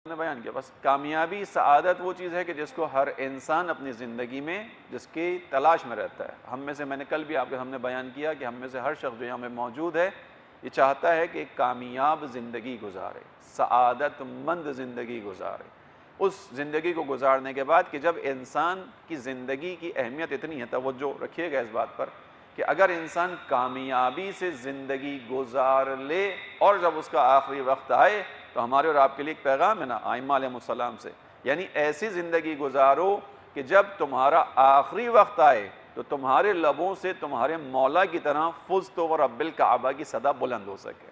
نے بیان کیا. بس کامیابی سعادت وہ چیز ہے کہ جس کو ہر انسان اپنی زندگی میں جس کی تلاش میں رہتا ہے. ہم میں سے, میں نے کل بھی آپ کے ہم نے بیان کیا کہ ہم میں سے ہر شخص جو یہاں میں موجود ہے یہ چاہتا ہے کہ ایک کامیاب زندگی گزارے, سعادت مند زندگی گزارے. اس زندگی کو گزارنے کے بعد کہ جب انسان کی زندگی کی اہمیت اتنی ہے, توجہ رکھیے گا اس بات پر کہ اگر انسان کامیابی سے زندگی گزار لے اور جب اس کا آخری وقت آئے تو ہمارے اور آپ کے لیے ایک پیغام ہے نا ائمہ علیہ السلام سے, یعنی ایسی زندگی گزارو کہ جب تمہارا آخری وقت آئے تو تمہارے لبوں سے تمہارے مولا کی طرح فزت ورب الکعبہ کی صدا بلند ہو سکے.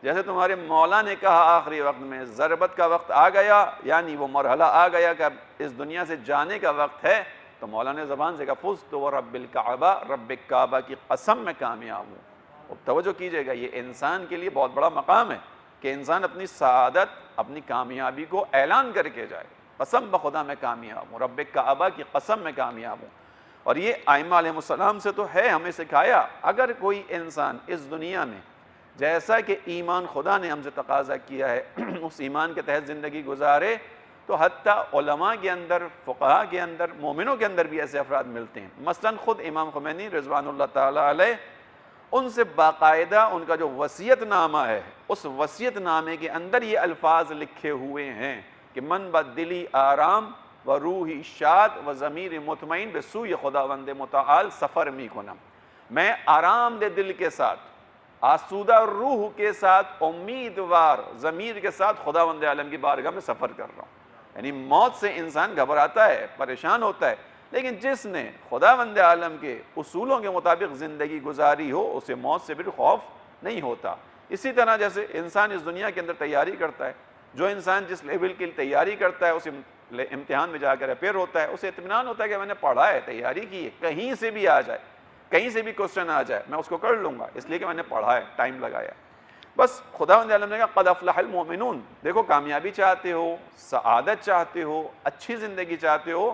جیسے تمہارے مولا نے کہا آخری وقت میں ضربت کا وقت آ گیا, یعنی وہ مرحلہ آ گیا کہ اب اس دنیا سے جانے کا وقت ہے, تو مولا نے زبان سے کہا فزت ورب الکعبہ, رب کعبہ کی قسم میں کامیاب ہوں. اب توجہ کیجئے گا, یہ انسان کے لیے بہت بڑا مقام ہے کہ انسان اپنی سعادت, اپنی کامیابی کو اعلان کر کے جائے, قسم بخدا میں کامیاب ہوں, رب کعبہ کی قسم میں کامیاب ہوں. اور یہ ائمہ علیہ السلام سے تو ہے, ہمیں سکھایا اگر کوئی انسان اس دنیا میں جیسا کہ ایمان خدا نے ہم سے تقاضا کیا ہے اس ایمان کے تحت زندگی گزارے, تو حتیٰ علماء کے اندر, فقہاء کے اندر, مومنوں کے اندر بھی ایسے افراد ملتے ہیں. مثلاً خود امام خمینی رضوان اللہ تعالیٰ علیہ, ان سے باقاعدہ ان کا جو وصیت نامہ ہے اس وصیت نامے کے اندر یہ الفاظ لکھے ہوئے ہیں کہ من بدلی آرام و روحی شاد و ضمیر مطمئن بسوی خداوند متعال سفر می کنم. میں آرام دہ دل کے ساتھ, آسودہ روح کے ساتھ, امیدوار ضمیر کے ساتھ خداوند عالم کی بارگاہ میں سفر کر رہا ہوں. یعنی موت سے انسان گھبراتا ہے, پریشان ہوتا ہے, لیکن جس نے خداوند عالم کے اصولوں کے مطابق زندگی گزاری ہو اسے موت سے بھی خوف نہیں ہوتا. اسی طرح جیسے انسان اس دنیا کے اندر تیاری کرتا ہے, جو انسان جس لیول کی تیاری کرتا ہے اسے امتحان میں جا کر اپیئر ہوتا ہے, اسے اطمینان ہوتا ہے کہ میں نے پڑھا ہے, تیاری کی ہے, کہیں سے بھی آ جائے, کہیں سے بھی کوسچن آ جائے میں اس کو کر لوں گا, اس لیے کہ میں نے پڑھا ہے, ٹائم لگایا. بس خداوند عالم نے کہا قد افلح المؤمنون. دیکھو کامیابی چاہتے ہو, سعادت چاہتے ہو, اچھی زندگی چاہتے ہو,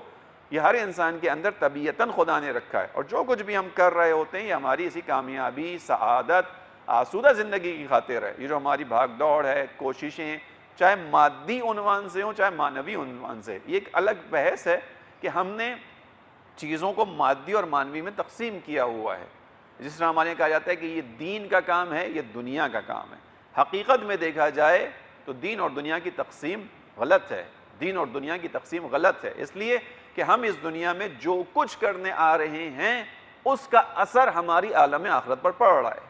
یہ ہر انسان کے اندر طبیعتاً خدا نے رکھا ہے. اور جو کچھ بھی ہم کر رہے ہوتے ہیں یہ ہماری اسی کامیابی, سعادت, آسودہ زندگی کی خاطر ہے. یہ جو ہماری بھاگ دوڑ ہے, کوششیں, چاہے مادی عنوان سے ہوں چاہے معنوی عنوان سے, یہ ایک الگ بحث ہے کہ ہم نے چیزوں کو مادی اور معنوی میں تقسیم کیا ہوا ہے. جس طرح ہمارے کہا جاتا ہے کہ یہ دین کا کام ہے, یہ دنیا کا کام ہے. حقیقت میں دیکھا جائے تو دین اور دنیا کی تقسیم غلط ہے, دین اور دنیا کی تقسیم غلط ہے, اس لیے کہ ہم اس دنیا میں جو کچھ کرنے آ رہے ہیں اس کا اثر ہماری عالم آخرت پر پڑ رہا ہے.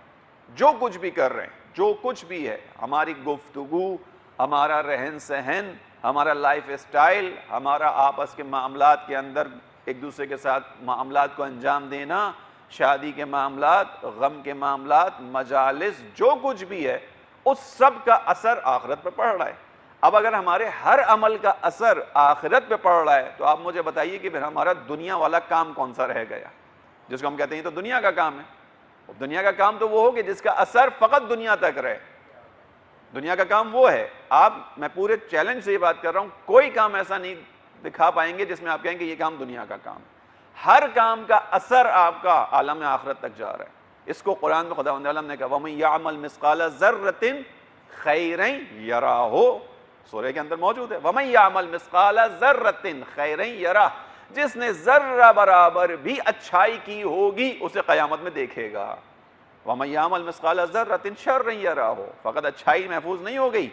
جو کچھ بھی کر رہے ہیں, جو کچھ بھی ہے, ہماری گفتگو, ہمارا رہن سہن, ہمارا لائف اسٹائل, ہمارا آپس کے معاملات کے اندر ایک دوسرے کے ساتھ معاملات کو انجام دینا, شادی کے معاملات, غم کے معاملات, مجالس, جو کچھ بھی ہے اس سب کا اثر آخرت پر پڑ رہا ہے. اب اگر ہمارے ہر عمل کا اثر آخرت پہ پڑ رہا ہے تو آپ مجھے بتائیے کہ پھر ہمارا دنیا والا کام کون سا رہ گیا, جس کو ہم کہتے ہیں تو دنیا کا کام ہے. دنیا کا کام تو وہ ہو کہ جس کا اثر فقط دنیا تک رہے. دنیا کا کام وہ ہے. میں پورے چیلنج سے یہ بات کر رہا ہوں, کوئی کام ایسا نہیں دکھا پائیں گے جس میں آپ کہیں کہ یہ کام دنیا کا کام ہے. ہر کام کا اثر آپ کا عالم آخرت تک جا رہا ہے. اس کو قرآن میں خداوند عالم نے کہا وَمَن يَعْمَلْ مِثْقَالَ ذَرَّةٍ خَيْرًا يَرَهُ, سورہ کے اندر موجود ہے. وَمَن يَعْمَلْ مِثْقَالَ ذَرَّةٍ خَيْرًا يَرَهُ, جس نے ذرہ برابر بھی اچھائی کی ہوگی اسے قیامت میں دیکھے گا. وَمَن يَعْمَلْ مِثْقَالَ ذَرَّةٍ شَرًّا يَرَهُ, فقط اچھائی محفوظ نہیں ہو گئی,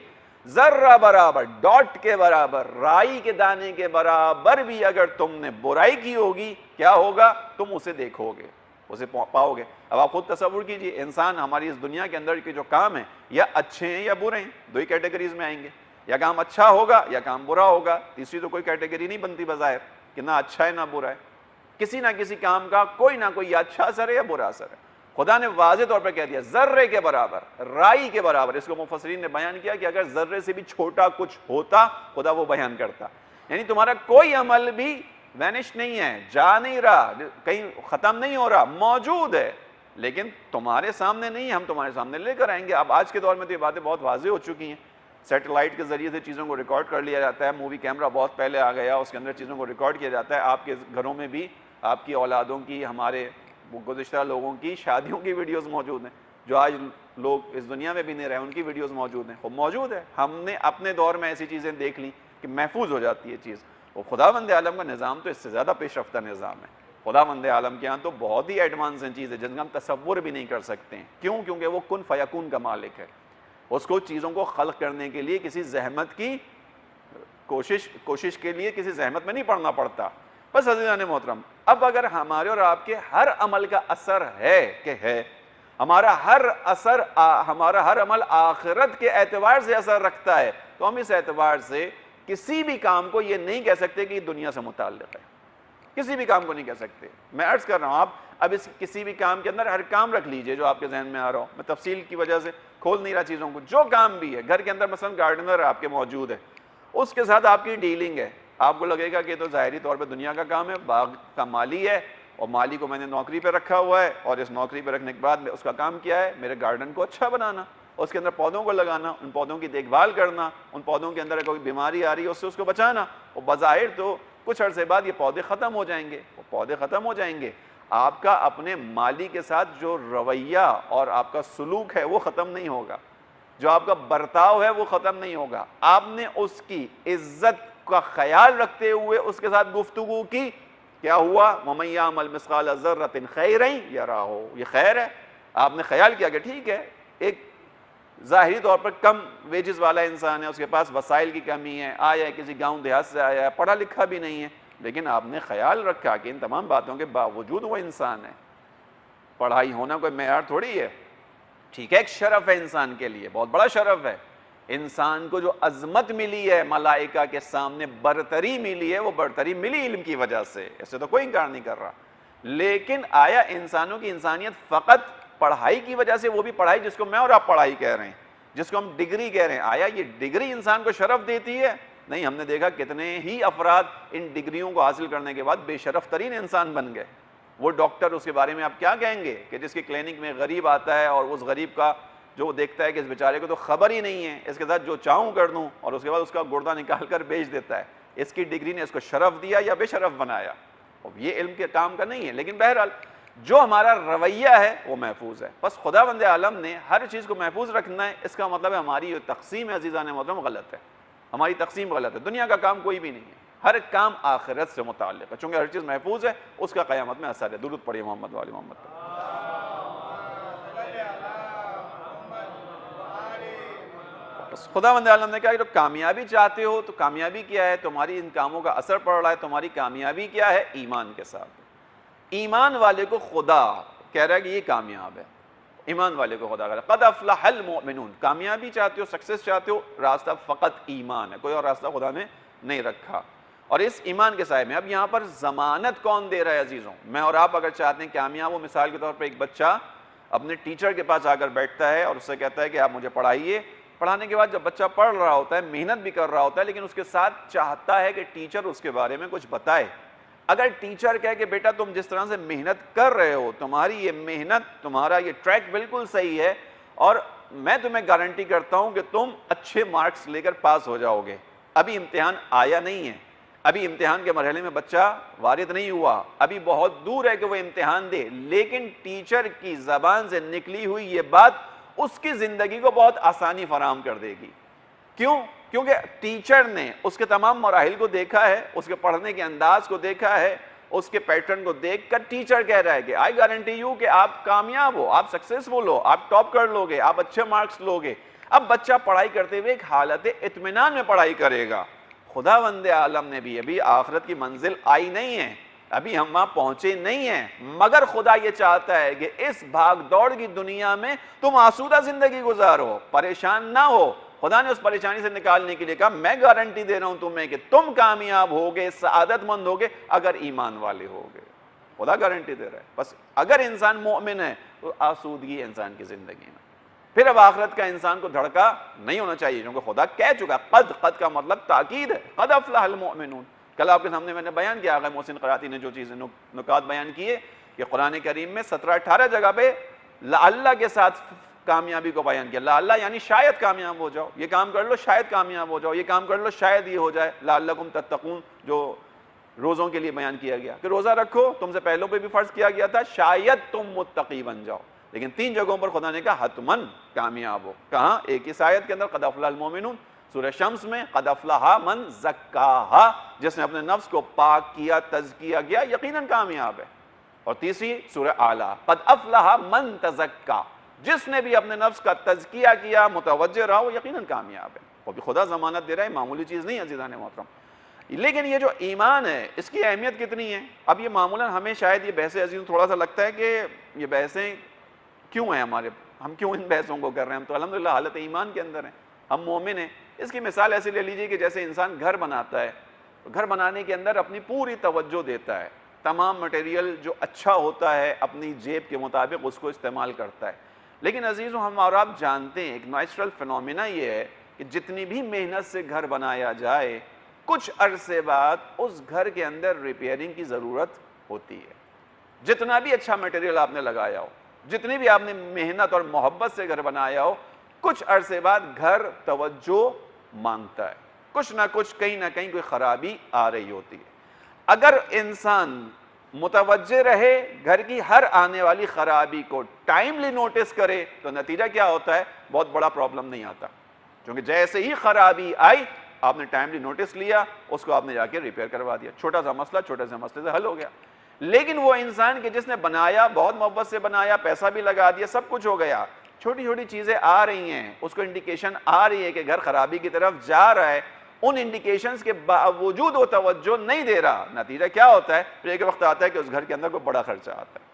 ذرہ برابر, ڈاٹ کے برابر, رائی کے دانے کے برابر بھی اگر تم نے برائی کی ہوگی کیا ہوگا, تم اسے دیکھو گے, اسے پاؤ گے. اب آپ خود تصور کیجئے, انسان ہماری اس دنیا کے اندر کے جو کام ہیں یا اچھے ہیں یا برے ہیں, دو ہی کیٹیگریز میں آئیں گے, یا کام اچھا ہوگا یا کام برا ہوگا. تیسری تو کوئی کیٹیگری نہیں بنتی بظاہر کہ نہ اچھا ہے نہ برا ہے. کسی نہ کسی کام کا کوئی نہ کوئی یا اچھا اثر ہے یا برا اثر ہے. خدا نے واضح طور پر کہہ دیا ذرے کے برابر, رائی کے برابر. اس کو مفسرین نے بیان کیا کہ اگر ذرے سے بھی چھوٹا کچھ ہوتا خدا وہ بیان کرتا. یعنی تمہارا کوئی عمل بھی وینش نہیں ہے, جا نہیں رہا, کہیں ختم نہیں ہو رہا, موجود ہے, لیکن تمہارے سامنے نہیں ہے, ہم تمہارے سامنے لے کر آئیں گے. اب آج کے دور میں تو یہ باتیں بہت واضح ہو چکی ہیں. سیٹلائٹ کے ذریعے سے چیزوں کو ریکارڈ کر لیا جاتا ہے, مووی کیمرہ بہت پہلے آ گیا, اس کے اندر چیزوں کو ریکارڈ کیا جاتا ہے. آپ کے گھروں میں بھی آپ کی اولادوں کی, ہمارے گزشتہ لوگوں کی شادیوں کی ویڈیوز موجود ہیں جو آج لوگ اس دنیا میں بھی نہیں رہے، ان کی ویڈیوز موجود ہیں، وہ موجود ہے، ہم نے اپنے دور میں ایسی چیزیں دیکھ لی کہ محفوظ ہو جاتی ہے چیز۔ وہ خداوند عالم کا نظام تو اس سے زیادہ پیش رفتہ نظام ہے، خداوند عالم کے ہاں تو بہت ہی ایڈوانس چیز ہے جن کا ہم تصور بھی نہیں کر سکتے ہیں۔ کیوں؟ کیونکہ وہ کن فیکون کا مالک ہے، اس کو چیزوں کو خلق کرنے کے لیے کسی زحمت کی کوشش کے لیے کسی زحمت میں نہیں پڑنا پڑتا۔ بس عزیزان محترم، اب اگر ہمارے اور آپ کے ہر عمل کا اثر ہے کہ ہے، ہمارا ہر عمل آخرت کے اعتبار سے اثر رکھتا ہے، تو ہم اس اعتبار سے کسی بھی کام کو یہ نہیں کہہ سکتے کہ یہ دنیا سے متعلق ہے، کسی بھی کام کو نہیں کہہ سکتے۔ میں عرض کر رہا ہوں، آپ اب اس کسی بھی کام کے اندر ہر کام رکھ لیجئے جو آپ کے ذہن میں آ رہا ہو، میں تفصیل کی وجہ سے کھول نہیں رہا چیزوں کو، جو کام بھی ہے گھر کے اندر، مثلا گارڈنر آپ کے موجود ہے، اس کے ساتھ آپ کی ڈیلنگ ہے، آپ کو لگے گا کہ یہ تو ظاہری طور پہ دنیا کا کام ہے، باغ کا مالی ہے اور مالی کو میں نے نوکری پہ رکھا ہوا ہے، اور اس نوکری پہ رکھنے کے بعد اس کا کام کیا ہے؟ میرے گارڈن کو اچھا بنانا، اس کے اندر پودوں کو لگانا، ان پودوں کی دیکھ بھال کرنا، ان پودوں کے اندر کوئی بیماری آ رہی ہے اس سے اس کو بچانا۔ اور بظاہر تو کچھ عرصے بعد یہ پودے ختم ہو جائیں گے، وہ پودے ختم ہو جائیں گے، آپ کا اپنے مالی کے ساتھ جو رویہ اور آپ کا سلوک ہے وہ ختم نہیں ہوگا، جو آپ کا برتاؤ ہے وہ ختم نہیں ہوگا۔ آپ نے اس کی عزت کا خیال رکھتے ہوئے اس کے ساتھ گفتگو کی، کیا ہوا؟ وَمَن يَعْمَلْ مِثْقَالَ ذَرَّةٍ خَيْرًا يَرَهُ، یہ خیر ہے۔ آپ نے خیال کیا کہ ٹھیک ہے، ایک ظاہری طور پر کم ویجز والا انسان ہے، اس کے پاس وسائل کی کمی ہے، آیا ہے کسی گاؤں دیہات سے آیا ہے، پڑھا لکھا بھی نہیں ہے، لیکن آپ نے خیال رکھا کہ ان تمام باتوں کے باوجود وہ انسان ہے۔ پڑھائی ہونا کوئی معیار تھوڑی ہے، ٹھیک ہے، ایک شرف ہے انسان کے لیے، بہت بڑا شرف ہے۔ انسان کو جو عظمت ملی ہے ملائکہ کے سامنے، برتری ملی ہے، وہ برتری ملی علم کی وجہ سے، اس سے تو کوئی انکار نہیں کر رہا۔ لیکن آیا انسانوں کی انسانیت فقط پڑھائی کی وجہ سے، وہ بھی پڑھائی جس کو میں اور آپ پڑھائی کہہ رہے ہیں، جس کو ہم ڈگری کہہ رہے ہیں، آیا یہ ڈگری انسان کو شرف دیتی ہے؟ نہیں، ہم نے دیکھا کتنے ہی افراد ان ڈگریوں کو حاصل کرنے کے بعد بے شرف ترین انسان بن گئے۔ وہ ڈاکٹر، اس کے بارے میں آپ کیا کہیں گے کہ جس کی کلینک میں غریب آتا ہے اور اس غریب کا جو دیکھتا ہے کہ اس بیچارے کو تو خبر ہی نہیں ہے، اس کے ساتھ جو چاہوں کر دوں، اور اس کے بعد اس کا گردہ نکال کر بیچ دیتا ہے۔ اس کی ڈگری نے اس کو شرف دیا یا بے شرف بنایا؟ اب یہ علم کے کام کا نہیں ہے، لیکن بہرحال جو ہمارا رویہ ہے وہ محفوظ ہے۔ بس خداوند عالم نے ہر چیز کو محفوظ رکھنا ہے، اس کا مطلب ہے ہماری جو تقسیم ہے عزیزان محترم غلط ہے، ہماری تقسیم غلط ہے۔ دنیا کا کام کوئی بھی نہیں ہے، ہر کام آخرت سے متعلق ہے، چونکہ ہر چیز محفوظ ہے، اس کا قیامت میں اثر ہے۔ درود پڑھیے محمد و آل محمد پر۔ بس خداوند عالم نے کہا کہ کامیابی چاہتے ہو تو کامیابی کیا ہے؟ تمہاری ان کاموں کا اثر پڑ رہا ہے، تمہاری کامیابی کیا ہے؟ ایمان کے ساتھ۔ ایمان والے کو خدا کہہ رہا ہے کہ یہ کامیاب ہے، ایمان والے کو خدا کہہ رہا ہے قد افلح المؤمنون۔ کامیابی چاہتے ہو، سکسیس چاہتے ہو، راستہ فقط ایمان ہے، کوئی اور راستہ خدا نے نہیں رکھا۔ اور اس ایمان کے سائے میں اب یہاں پر ضمانت کون دے رہا ہے عزیزوں؟ میں اور آپ اگر چاہتے ہیں کامیاب ہو، مثال کے طور پہ ایک بچہ اپنے ٹیچر کے پاس آ کر بیٹھتا ہے اور اس سے کہتا ہے کہ آپ مجھے پڑھائیے، پڑھانے کے بعد جب بچہ پڑھ رہا ہوتا ہے، محنت بھی کر رہا ہوتا ہے، لیکن اس کے ساتھ چاہتا ہے کہ ٹیچر اس کے بارے میں کچھ بتائے۔ اگر ٹیچر کہے کہ بیٹا تم جس طرح سے محنت کر رہے ہو، تمہاری یہ محنت، تمہارا یہ ٹریک بالکل صحیح ہے، اور میں تمہیں گارنٹی کرتا ہوں کہ تم اچھے مارکس لے کر پاس ہو جاؤ گے۔ ابھی امتحان آیا نہیں ہے، ابھی امتحان کے مرحلے میں بچہ وارد نہیں ہوا، ابھی بہت دور ہے کہ وہ امتحان دے، لیکن ٹیچر کی زبان سے نکلی ہوئی یہ بات اس کی زندگی کو بہت آسانی فراہم کر دے گی۔ کیوں؟ کیونکہ ٹیچر نے اس کے تمام مراحل کو دیکھا ہے، اس کے پڑھنے کے انداز کو دیکھا ہے، اس کے پیٹرن کو دیکھ کر ٹیچر کہہ رہا ہے کہ آئی گارنٹی یو کہ آپ کامیاب ہو، آپ سکسیسفل ہو، آپ ٹاپ کر لو گے، آپ اچھے مارکس لو گے۔ اب بچہ پڑھائی کرتے ہوئے ایک حالت اطمینان میں پڑھائی کرے گا۔ خداوند عالم نے بھی ابھی آخرت کی منزل آئی نہیں ہے، ابھی ہم وہاں پہنچے نہیں ہیں، مگر خدا یہ چاہتا ہے کہ اس بھاگ دوڑ کی دنیا میں تم آسودہ زندگی گزارو، پریشان نہ ہو۔ خدا نے اس پریشانی سے نکالنے کے لیے کہا میں گارنٹی دے رہا ہوں تمہیں کہ تم کامیاب ہوگے، سعادت مند ہوگے اگر ایمان والے ہوگے۔ خدا گارنٹی دے رہا ہے، بس اگر انسان مومن ہے تو آسودگی انسان کی زندگی میں۔ پھر اب آخرت کا انسان کو دھڑکا نہیں ہونا چاہیے، کیونکہ خدا کہہ چکا، قد کا مطلب تاکید ہے، قد افلح المؤمنون۔ کل آپ کے سامنے میں نے بیان کیا، آقا محسن قراتی نے جو چیزیں نکات بیان کیے کہ قرآن کریم میں 17-18 جگہ پہ لعل کے ساتھ کامیابی کو بیان کیا۔ لعل یعنی شاید کامیاب ہو جاؤ، یہ کام کر لو شاید کامیاب ہو جاؤ، یہ کام کر لو شاید یہ ہو جائے۔ لعلکم تتقون جو روزوں کے لیے بیان کیا گیا کہ روزہ رکھو، تم سے پہلوں پہ بھی فرض کیا گیا تھا، شاید تم متقی بن جاؤ۔ لیکن 3 جگہوں پر خدا نے کہا حتمن کامیاب ہو. کہاں؟ ایک اس آیت کے اندر قد افلح المؤمنون، سورہ شمس میں قد افلح من زکاہا، جس نے اپنے نفس کو پاک کیا، تزکیہ کیا، یقیناً کامیاب ہے. اور تیسری سورہ اعلیٰ قد افلح من تزکا، جس نے بھی اپنے نفس کا تزکیہ کیا، متوجہ رہا، وہ یقیناً کامیاب ہے. وہ بھی خدا ضمانت دے رہا ہے، معمولی چیز نہیں عزیزان محترم. لیکن یہ جو ایمان ہے اس کی اہمیت کتنی ہے؟ اب یہ معمولاً ہمیں شاید یہ بحثیں عزیزوں تھوڑا سا لگتا ہے کہ یہ بحثیں کیوں ہیں ہمارے، ہم کیوں ان بحثوں کو کر رہے ہیں؟ ہم تو الحمدللہ حالت ایمان کے اندر ہیں، ہم مومن ہیں. اس کی مثال ایسے لے لیجئے کہ جیسے انسان گھر بناتا ہے، گھر بنانے کے اندر اپنی پوری توجہ دیتا ہے، تمام مٹیریل جو اچھا ہوتا ہے اپنی جیب کے مطابق اس کو استعمال کرتا ہے. لیکن عزیزوں ہم اور آپ جانتے ہیں ایک نیچرل فینومینا یہ ہے کہ جتنی بھی محنت سے گھر بنایا جائے کچھ عرصے بعد اس گھر کے اندر ریپیئرنگ کی ضرورت ہوتی ہے. جتنا بھی اچھا مٹیریل آپ نے لگایا ہو، جتنی بھی آپ نے محنت اور محبت سے گھر بنایا ہو، کچھ عرصے بعد گھر توجہ مانگتا ہے، کچھ نہ کچھ کہیں نہ کہیں کوئی خرابی آ رہی ہوتی ہے. اگر انسان متوجہ رہے گھر کی ہر آنے والی خرابی کو ٹائملی نوٹس کرے تو نتیجہ کیا ہوتا ہے؟ بہت بڑا پرابلم نہیں آتا، کیونکہ جیسے ہی خرابی آئی آپ نے ٹائملی نوٹس لیا، اس کو آپ نے جا کے ریپیئر کروا دیا، چھوٹا سا مسئلہ چھوٹے سے مسئلے سے حل ہو گیا. لیکن وہ انسان کہ جس نے بنایا، بہت محبت سے بنایا، پیسہ بھی لگا دیا، سب کچھ ہو گیا، چھوٹی چھوٹی چیزیں آ رہی ہیں، اس کو انڈیکیشن آ رہی ہے کہ گھر خرابی کی طرف جا رہا ہے، ان انڈیکیشنز کے باوجود وہ توجہ نہیں دے رہا، نتیجہ کیا ہوتا ہے؟ پھر ایک وقت آتا ہے کہ اس گھر کے اندر کوئی بڑا خرچہ آتا ہے.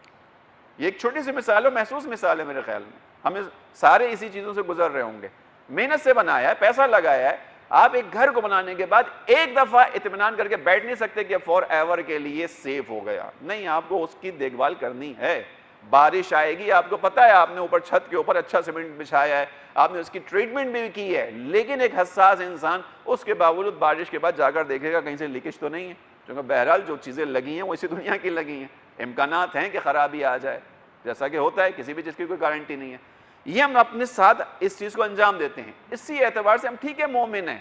یہ ایک چھوٹی سی مثال ہے، محسوس مثال ہے میرے خیال میں، ہمیں سارے اسی چیزوں سے گزر رہے ہوں گے. محنت سے بنایا ہے، پیسہ لگایا ہے، آپ ایک گھر کو بنانے کے بعد ایک دفعہ اطمینان کر کے بیٹھ نہیں سکتے کہ فار ایور کے لیے سیف ہو گیا. نہیں، آپ کو اس کی دیکھ بھال کرنی ہے. بارش آئے گی، آپ کو پتا ہے، آپ نے اوپر چھت کے اوپر اچھا سیمنٹ بچھایا ہے، آپ نے اس کی ٹریٹمنٹ بھی کی ہے، لیکن ایک حساس انسان اس کے باوجود بارش کے بعد جا کر دیکھے گا کہیں سے لیکیج تو نہیں ہے، کیونکہ بہرحال جو چیزیں لگی ہیں وہ اسی دنیا کی لگی ہیں، امکانات ہیں کہ خرابی آ جائے، جیسا کہ ہوتا ہے، کسی بھی چیز کی کوئی گارنٹی نہیں ہے. یہ ہم اپنے ساتھ اس چیز کو انجام دیتے ہیں. اسی اعتبار سے ہم ٹھیک ہے مومن ہیں،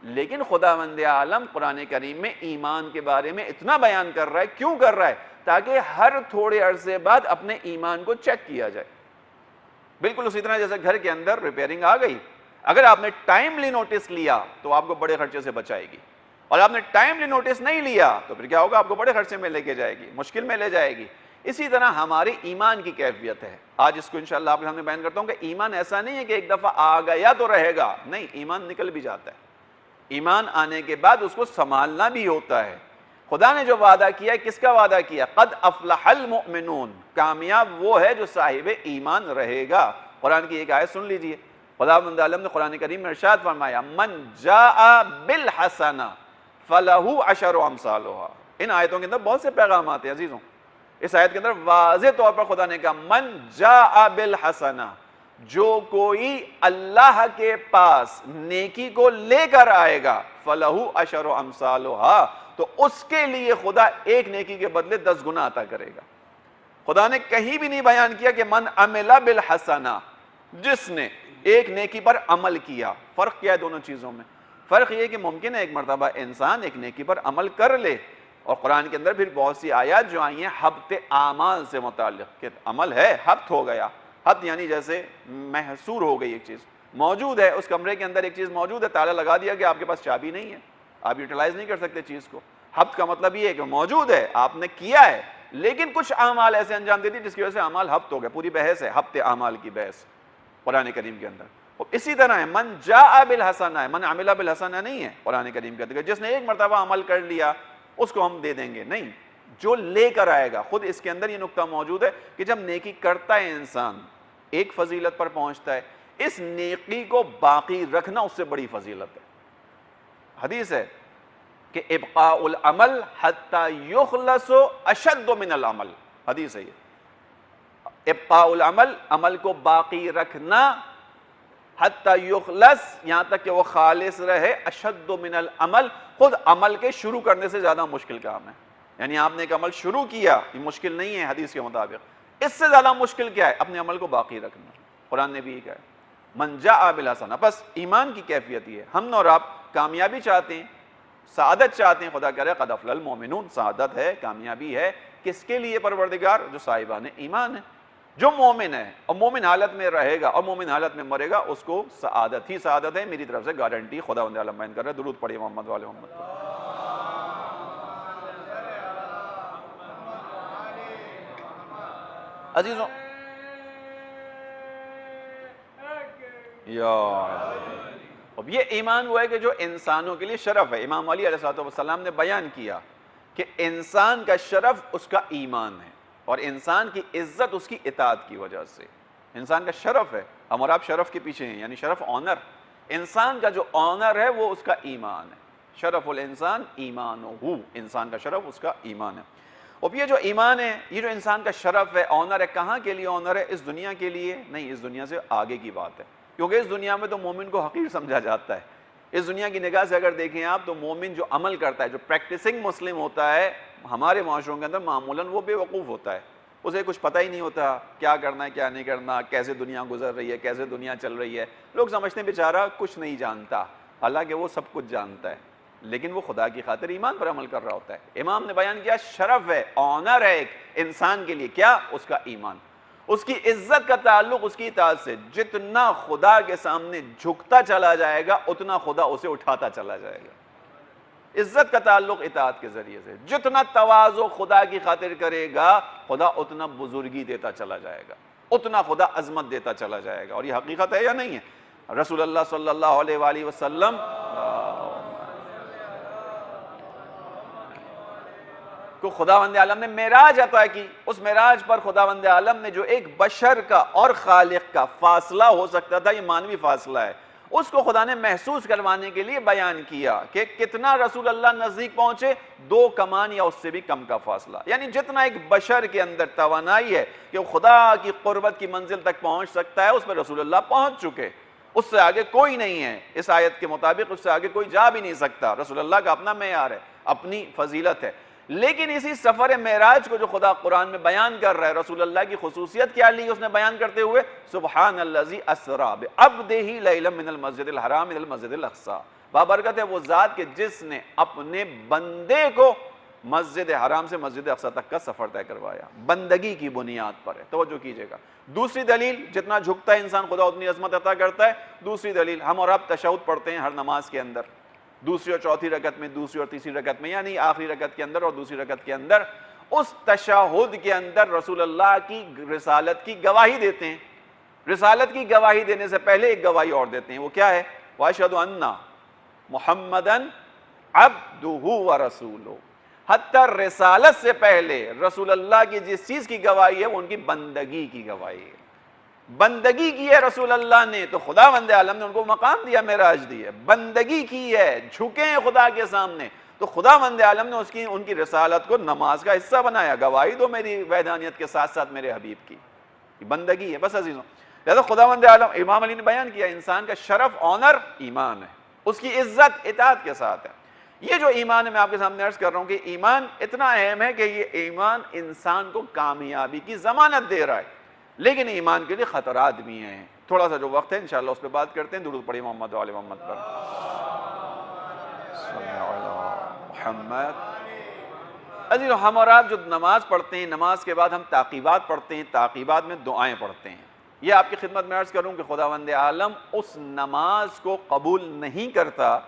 لیکن خداوند عالم قرآن کریم میں ایمان کے بارے میں اتنا بیان کر رہا ہے. کیوں کر رہا ہے؟ تاکہ ہر تھوڑے عرصے بعد اپنے ایمان کو چیک کیا جائے. بالکل اسی طرح جیسے گھر کے اندر ریپیئرنگ آ گئی، اگر آپ نے ٹائملی نوٹس لیا تو آپ کو بڑے خرچے سے بچائے گی، اور آپ نے ٹائملی نوٹس نہیں لیا تو پھر کیا ہوگا؟ آپ کو بڑے خرچے میں لے کے جائے گی، مشکل میں لے جائے گی. اسی طرح ہمارے ایمان کی کیفیت ہے. آج اس کو انشاءاللہ آپ کے سامنے بیان کرتا ہوں کہ ایمان ایسا نہیں ہے کہ ایک دفعہ آ گیا تو رہے گا، نہیں، ایمان نکل بھی جاتا ہے. ایمان آنے کے بعد اس کو سنبھالنا بھی ہوتا ہے. خدا نے جو وعدہ کیا ہے، کس کا وعدہ کیا؟ قد افلح المؤمنون، کامیاب وہ ہے جو صاحب ایمان رہے گا. قرآن کی ایک آیت سن لیجئے، خداوند عالم نے قرآن کریم میں ارشاد فرمایا من جاء بالحسنہ فلہ عشر امثالھا. ان آیتوں کے اندر بہت سے پیغامات ہیں عزیزوں. اس آیت کے اندر واضح طور پر خدا نے کہا من جاء بالحسنہ، جو کوئی اللہ کے پاس نیکی کو لے کر آئے گا، فلہ عشر امثالھا، تو اس کے لیے خدا ایک نیکی کے بدلے 10 گنا عطا کرے گا. خدا نے کہیں بھی نہیں بیان کیا کہ من عمل بالحسنہ، جس نے ایک نیکی پر عمل کیا. فرق کیا ہے دونوں چیزوں میں؟ فرق یہ ہے کہ ممکن ہے ایک مرتبہ انسان ایک نیکی پر عمل کر لے، اور قرآن کے اندر پھر بہت سی آیات جو آئی ہیں حبط اعمال سے متعلق، کہ عمل ہے حبط ہو گیا. حبط یعنی جیسے محصور ہو گئی، ایک چیز موجود ہے اس کمرے کے اندر، ایک چیز موجود ہے، تالا لگا دیا کہ آپ کے پاس چابی نہیں ہے، آپ یوٹیلائز نہیں کر سکتے چیز کو. حبط کا مطلب یہ ہے کہ موجود ہے، آپ نے کیا ہے، لیکن کچھ اعمال ایسے انجام دے دی جس کی وجہ سے اعمال حبط ہو گئے. پوری بحث ہے حبط اعمال کی، بحث قرآن کریم کے اندر. اسی طرح ہے من جاء بالحسنہ، ہے من عمل بالحسنہ نہیں ہے قرآن کریم کے اندر جس نے ایک مرتبہ عمل کر لیا اس کو ہم دے دیں گے، نہیں، جو لے کر آئے گا. خود اس کے اندر یہ نقطہ موجود ہے کہ جب نیکی کرتا ہے انسان ایک فضیلت پر پہنچتا ہے، اس نیکی کو باقی رکھنا اس سے بڑی فضیلت ہے. حدیث ہے کہ ابقاء العمل حتی یخلص اشد من العمل، حدیث ہے یہ، ابقاء العمل، عمل کو باقی رکھنا، حتی یخلص، یہاں تک کہ وہ خالص رہے، اشد من العمل، خود عمل کے شروع کرنے سے زیادہ مشکل کام ہے. یعنی آپ نے ایک عمل شروع کیا، یہ مشکل نہیں ہے حدیث کے مطابق، اس سے زیادہ مشکل کیا ہے؟ اپنے عمل کو باقی رکھنا. قرآن نے بھی یہ کہا ہے من جاء بالحسنہ. بس ایمان کی کیفیت یہ ہے. ہم اور آپ کامیابی چاہتے ہیں، سعادت چاہتے ہیں، خدا کہہ رہا ہے قد افلح المؤمنون، سعادت ہے، کامیابی ہے. کس کے لیے؟ پروردگار، جو صاحبان ایمان ہے. جو مومن ہے اور مومن حالت میں رہے گا اور مومن حالت میں مرے گا، اس کو سعادت ہی سعادت ہے، میری طرف سے گارنٹی خداوند عالم بیان کر رہا ہے۔ درود پڑھیے محمد والے محمد پر۔ عزیزوں، اب یہ ایمان وہ ہے کہ جو انسانوں کے لیے شرف ہے۔ امام علی علیہ السلام نے بیان کیا کہ انسان کا شرف اس کا ایمان ہے، اور انسان کی عزت اس کی اطاعت کی وجہ سے۔ انسان کا شرف ہے، ہم اور آپ شرف کے پیچھے ہیں، یعنی شرف آنر۔ انسان کا جو آنر ہے وہ اس کا ایمان ہے۔ شرف الانسان ایمانہ، انسان کا شرف اس کا ایمان ہے۔ اب یہ جو ایمان ہے، یہ جو انسان کا شرف ہے، آنر ہے، کہاں کے لیے آنر ہے؟ اس دنیا کے لیے نہیں، اس دنیا سے آگے کی بات ہے، کیونکہ اس دنیا میں تو مومن کو حقیر سمجھا جاتا ہے۔ اس دنیا کی نگاہ سے اگر دیکھیں آپ تو مومن جو عمل کرتا ہے، جو پریکٹسنگ مسلم ہوتا ہے، ہمارے معاشروں کے اندر معمولاً وہ بے وقوف ہوتا ہے، اسے کچھ پتہ ہی نہیں ہوتا کیا کرنا ہے کیا نہیں کرنا، کیسے دنیا گزر رہی ہے، کیسے دنیا چل رہی ہے۔ لوگ سمجھتے ہیں بیچارہ کچھ نہیں جانتا، حالانکہ وہ سب کچھ جانتا ہے، لیکن وہ خدا کی خاطر ایمان پر عمل کر رہا ہوتا ہے۔ امام نے بیان کیا شرف ہے، آنر ہے ایک انسان کے لیے، کیا؟ اس کا ایمان۔ اس کی عزت کا تعلق اس کی اطاعت سے، جتنا خدا کے سامنے جھکتا چلا جائے گا اتنا خدا اسے اٹھاتا چلا جائے گا۔ عزت کا تعلق اطاعت کے ذریعے سے، جتنا تواضع خدا کی خاطر کرے گا خدا اتنا بزرگی دیتا چلا جائے گا، اتنا خدا عظمت دیتا چلا جائے گا۔ اور یہ حقیقت ہے یا نہیں ہے؟ رسول اللہ صلی اللہ علیہ وآلہ وسلم کو خداوند عالم نے معراج عطا کی، اس معراج پر خداوند عالم نے جو ایک بشر کا اور خالق کا فاصلہ ہو سکتا تھا، یہ مانوی فاصلہ ہے، اس کو خدا نے محسوس کروانے کے لیے بیان کیا کہ کتنا رسول اللہ نزدیک پہنچے، 2 کمان یا اس سے بھی کم کا فاصلہ، یعنی جتنا ایک بشر کے اندر توانائی ہے کہ وہ خدا کی قربت کی منزل تک پہنچ سکتا ہے، اس پر رسول اللہ پہنچ چکے، اس سے آگے کوئی نہیں ہے۔ اس آیت کے مطابق اس سے آگے کوئی جا بھی نہیں سکتا، رسول اللہ کا اپنا معیار ہے، اپنی فضیلت ہے۔ لیکن اسی سفر معراج کو جو خدا قرآن میں بیان کر رہا ہے، رسول اللہ کی خصوصیت کیا لی اس نے بیان کرتے ہوئے؟ سبحان الذی اسری بعبدہ لیلا من المسجد الحرام الى المسجد الاقصی، بابرکت ہے وہ ذات کہ جس نے اپنے بندے کو مسجد حرام سے مسجد اقصی تک کا سفر طے کروایا، بندگی کی بنیاد پر ہے۔ توجہ کیجئے گا، دوسری دلیل، جتنا جھکتا ہے انسان خدا اتنی عظمت عطا کرتا ہے۔ دوسری دلیل، ہم اور آپ تشہد پڑھتے ہیں ہر نماز کے اندر، دوسری اور چوتھی رکعت میں، دوسری اور تیسری رکعت میں، یعنی آخری رکعت کے اندر اور دوسری رکعت کے اندر، اس تشہد کے اندر رسول اللہ کی رسالت کی گواہی دیتے ہیں۔ رسالت کی گواہی دینے سے پہلے ایک گواہی اور دیتے ہیں، وہ کیا ہے؟ وَأَشْهَدُ أَنَّ مُحَمَّدًا عَبْدُهُ وَرَسُولُهُ۔ حتیٰ رسالت سے پہلے رسول اللہ کی جس چیز کی گواہی ہے وہ ان کی بندگی کی گواہی ہے۔ بندگی کی ہے رسول اللہ نے، تو خداوند عالم نے ان کو مقام دیا، معراج دی ہے، بندگی کی ہے، جھکے ہیں خدا کے سامنے، تو خداوند عالم نے ان کی رسالت کو نماز کا حصہ بنایا۔ گواہی دو میری وحدانیت کے ساتھ ساتھ میرے حبیب کی، بندگی ہے بس عزیزوں۔ لہذا خداوند عالم، امام علی نے بیان کیا، انسان کا شرف، آنر ایمان ہے، اس کی عزت اطاعت کے ساتھ ہے۔ یہ جو ایمان ہے میں آپ کے سامنے عرض کر رہا ہوں کہ ایمان اتنا اہم ہے کہ یہ ایمان انسان کو کامیابی کی ضمانت دے رہا ہے، لیکن ایمان کے لیے خطرات بھی ہیں۔ تھوڑا سا جو وقت ہے انشاءاللہ اس پہ بات کرتے ہیں۔ درود پڑھیے محمد و آل محمد پر۔ صلی علی محمد۔ عزیزو، ہم اور آپ جو نماز پڑھتے ہیں، نماز کے بعد ہم تعقیبات پڑھتے ہیں، تعقیبات میں دعائیں پڑھتے ہیں۔ یہ آپ کی خدمت میں عرض کروں کہ خداوند عالم اس نماز کو قبول نہیں کرتا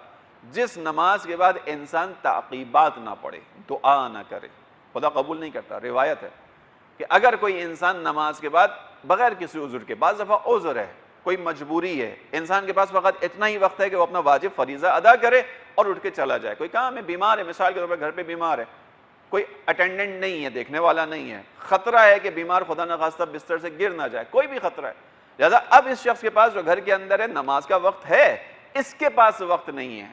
جس نماز کے بعد انسان تعقیبات نہ پڑھے، دعا نہ کرے، خدا قبول نہیں کرتا۔ روایت ہے کہ اگر کوئی انسان نماز کے بعد بغیر کسی عذر کے، بعض دفعہ عذر ہے، کوئی مجبوری ہے، انسان کے پاس فقط اتنا ہی وقت ہے کہ وہ اپنا واجب فریضہ ادا کرے اور اٹھ کے چلا جائے، کوئی کام ہے، بیمار ہے، مثال کے طور پر گھر پہ بیمار ہے، کوئی اٹینڈنٹ نہیں ہے، دیکھنے والا نہیں ہے، خطرہ ہے کہ بیمار خدا نخواستہ بستر سے گر نہ جائے، کوئی بھی خطرہ ہے، لہذا اب اس شخص کے پاس جو گھر کے اندر ہے، نماز کا وقت ہے، اس کے پاس وقت نہیں ہے،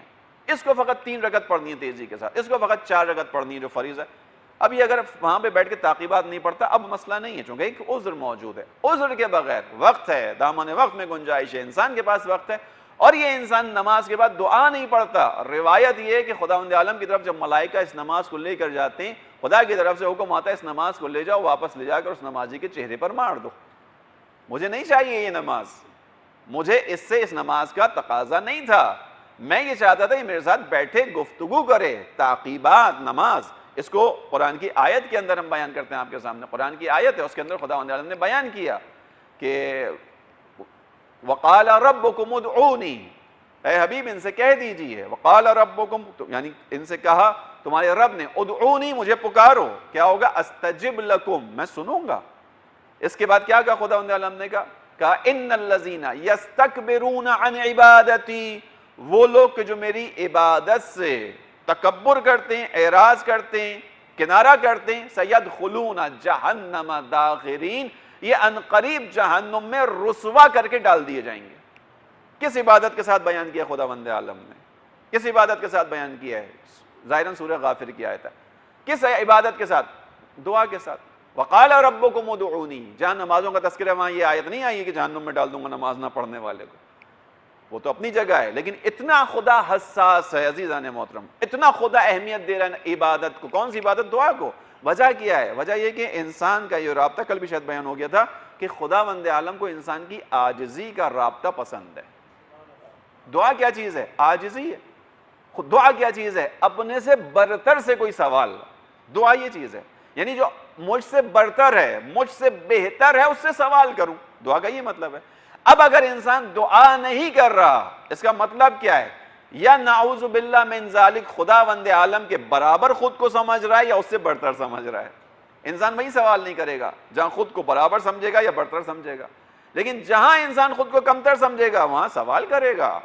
اس کو فقط 3 رکعت پڑھنی ہے تیزی کے ساتھ، اس کو فقط 4 رکعت پڑھنی ہے جو فریضہ ہے۔ اب یہ اگر وہاں پہ بیٹھ کے تعقیبات نہیں پڑھتا، اب مسئلہ نہیں ہے، چونکہ ایک عذر موجود ہے، عذر کے بغیر وقت ہے، دامن وقت میں گنجائش ہے، انسان کے پاس وقت ہے، اور یہ انسان نماز کے بعد دعا نہیں پڑھتا۔ روایت یہ ہے کہ خداوند عالم کی طرف جب ملائکہ اس نماز کو لے کر جاتے ہیں، خدا کی طرف سے حکم آتا ہے اس نماز کو لے جاؤ، واپس لے جا کر اس نمازی کے چہرے پر مار دو۔ مجھے نہیں چاہیے یہ نماز، مجھے اس سے اس نماز کا تقاضا نہیں تھا، میں یہ چاہتا تھا یہ میرے ساتھ بیٹھے گفتگو کرے، تعقیبات، نماز، اس کو قرآن کی آیت کے اندر ہم بیان کرتے ہیں آپ کے سامنے. قرآن کی آیت ہے, اس کے اندر خداوند عالم نے بیان کیا کہ وقال ربکم ادعونی, اے حبیب ان سے کہہ دیجئے, وقال ربکم یعنی ان سے کہا تمہارے رب نے, ادعونی مجھے پکارو, کیا ہوگا, استجب لکم میں سنوں گا. اس کے بعد کیا کہا خداوند عالم نے, کہا ان الذین یستکبرون عن عبادتی, وہ لوگ کہ جو میری عبادت سے تکبر کرتے ہیں, اعراض کرتے ہیں, کنارہ کرتے ہیں, سیدخلون جہنم داخرین, یہ عنقریب جہنم میں رسوا کر کے ڈال دیے جائیں گے. کس عبادت کے ساتھ بیان کیا خداوند عالم نے, کس عبادت کے ساتھ بیان کیا ہے؟ ظاہراً سورہ غافر کی آیت ہے. کس عبادت کے ساتھ؟ دعا کے ساتھ. وقال ربکم ادعونی, جہاں نمازوں کا تذکرہ وہاں یہ آیت نہیں آئی ہے کہ جہنم میں ڈال دوں گا نماز نہ پڑھنے والے کو, وہ تو اپنی جگہ ہے, لیکن اتنا خدا حساس ہے عزیزان محترم, اتنا خدا اہمیت دے رہا ہے عبادت کو. کون سی عبادت؟ دعا کو. وجہ کیا ہے؟ وجہ یہ کہ انسان کا یہ رابطہ, کل بھی شاید بیان ہو گیا تھا کہ خداوند عالم کو انسان کی عاجزی کا رابطہ پسند ہے. دعا کیا چیز ہے؟ عاجزی ہے. دعا کیا چیز ہے؟ اپنے سے برتر سے کوئی سوال. دعا یہ چیز ہے, یعنی جو مجھ سے برتر ہے, مجھ سے بہتر ہے, اس سے سوال کروں. دعا کا یہ مطلب ہے. اب اگر انسان دعا نہیں کر رہا, اس کا مطلب کیا ہے؟ یا نعوذ باللہ من ذالک, خداوند عالم کے برابر خود کو سمجھ رہا ہے یا اس سے برتر سمجھ رہا ہے. انسان وہی سوال نہیں کرے گا جہاں خود کو برابر سمجھے گا یا برتر سمجھے گا, لیکن جہاں انسان خود کو کمتر سمجھے گا وہاں سوال کرے گا,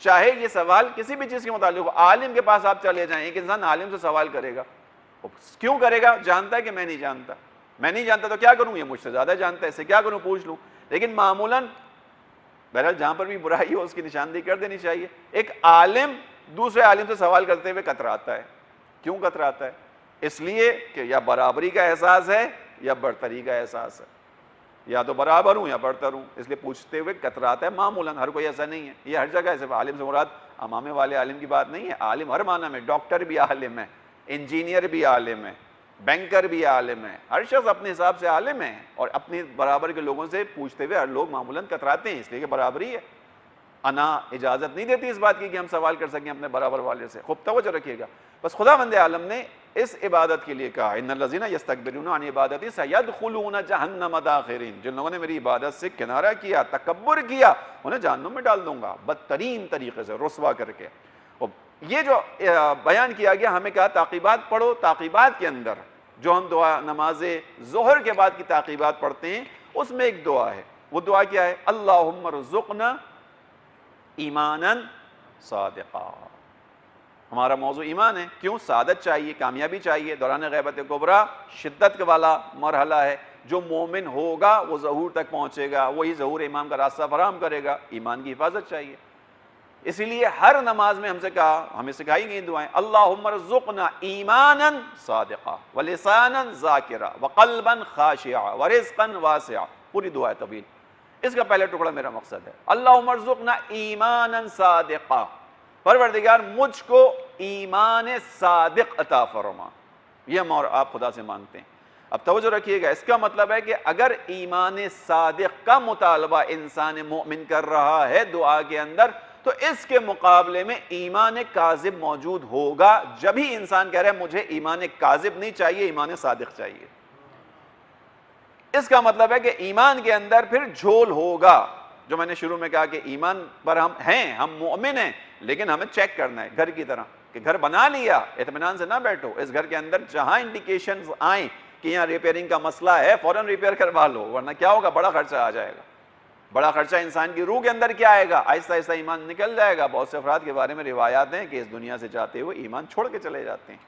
چاہے یہ سوال کسی بھی چیز کے متعلق ہو. عالم کے پاس آپ چلے جائیں, ایک انسان عالم سے سوال کرے گا, کیوں کرے گا؟ جانتا ہے کہ میں نہیں جانتا, میں نہیں جانتا تو کیا کروں, یہ مجھ سے زیادہ جانتا ہے, اس سے کیا کروں, پوچھ لوں. لیکن معمولاً بہرحال جہاں پر بھی برائی ہو اس کی نشاندہی کر دینی چاہیے. ایک عالم دوسرے عالم سے سوال کرتے ہوئے کتراتا ہے. کیوں کتراتا ہے؟ اس لیے کہ یا برابری کا احساس ہے یا برتری کا احساس ہے, یا تو برابر ہوں یا برتر ہوں, اس لیے پوچھتے ہوئے کتراتا ہے. معمولاً ہر کوئی ایسا نہیں ہے, یہ ہر جگہ ہے. صرف عالم سے مراد امامے والے عالم کی بات نہیں ہے, عالم ہر معنی میں, ڈاکٹر بھی عالم ہے, انجینئر بھی عالم ہے, بینکر بھی عالم ہے, ہر شخص اپنے حساب سے عالم ہے. اور اپنے برابر کے لوگوں سے پوچھتے ہوئے ہر لوگ معمولاً کتراتے ہیں, اس لیے کہ برابری ہے. انا اجازت نہیں دیتی اس بات کی کہ ہم سوال کر سکیں اپنے برابر والے سے. خوب توجہ رکھیے گا. بس خداوند عالم نے اس عبادت کے لیے کہا ان الذین یستکبرون عن عبادتی سیدخلون جہنم داخرین, جن لوگوں نے میری عبادت سے کنارہ کیا, تکبر کیا, انہیں جہنم میں ڈال دوں گا بدترین طریقے سے, رسوا کر کے. یہ جو بیان کیا گیا, ہمیں کہا تعقیبات پڑھو. تعقیبات کے اندر جو ہم دعا نماز ظہر کے بعد کی تعقیبات پڑھتے ہیں, اس میں ایک دعا ہے. وہ دعا کیا ہے؟ اللہم ارزقنا ایمانا صادقا. ہمارا موضوع ایمان ہے. کیوں؟ سعادت چاہیے, کامیابی چاہیے. دوران غیبت کبریٰ شدت والا مرحلہ ہے. جو مومن ہوگا وہ ظہور تک پہنچے گا, وہی ظہور امام کا راستہ فراہم کرے گا. ایمان کی حفاظت چاہیے. اسی لیے ہر نماز میں ہم سے کہا, ہمیں سکھائی گئی دعائیں, اللہم ارزقنا ایمانا صادقا ولسانا ذاکرا وقلبا خاشعا ورزقا واسعا. پوری دعا ہے طویل. اس کا پہلا ٹکڑا میرا مقصد ہے, اللہم ارزقنا ایمانا صادقا, پروردگار مجھ کو ایمان صادق عطا فرما. یہ ہم اور آپ خدا سے مانگتے ہیں. اب توجہ رکھیے گا, اس کا مطلب ہے کہ اگر ایمان صادق کا مطالبہ انسان مومن کر رہا ہے دعا کے اندر, تو اس کے مقابلے میں ایمان کاذب موجود ہوگا. جب ہی انسان کہہ رہا ہے مجھے ایمان کاذب نہیں چاہیے, ایمان صادق چاہیے. اس کا مطلب ہے کہ ایمان کے اندر پھر جھول ہوگا. جو میں نے شروع میں کہا کہ ایمان پر ہم ہیں, ہم مومن ہیں, لیکن ہمیں چیک کرنا ہے گھر کی طرح کہ گھر بنا لیا, اطمینان سے نہ بیٹھو. اس گھر کے اندر جہاں انڈیکیشنز آئیں کہ یہاں ریپیئرنگ کا مسئلہ ہے, فوراً ریپیئر کروا لو, ورنہ کیا ہوگا, بڑا خرچہ آ جائے گا. بڑا خرچہ انسان کی روح کے اندر کیا آئے گا, آہستہ آہستہ ایمان نکل جائے گا. بہت سے افراد کے بارے میں روایات ہیں کہ اس دنیا سے جاتے ہوئے ایمان چھوڑ کے چلے جاتے ہیں.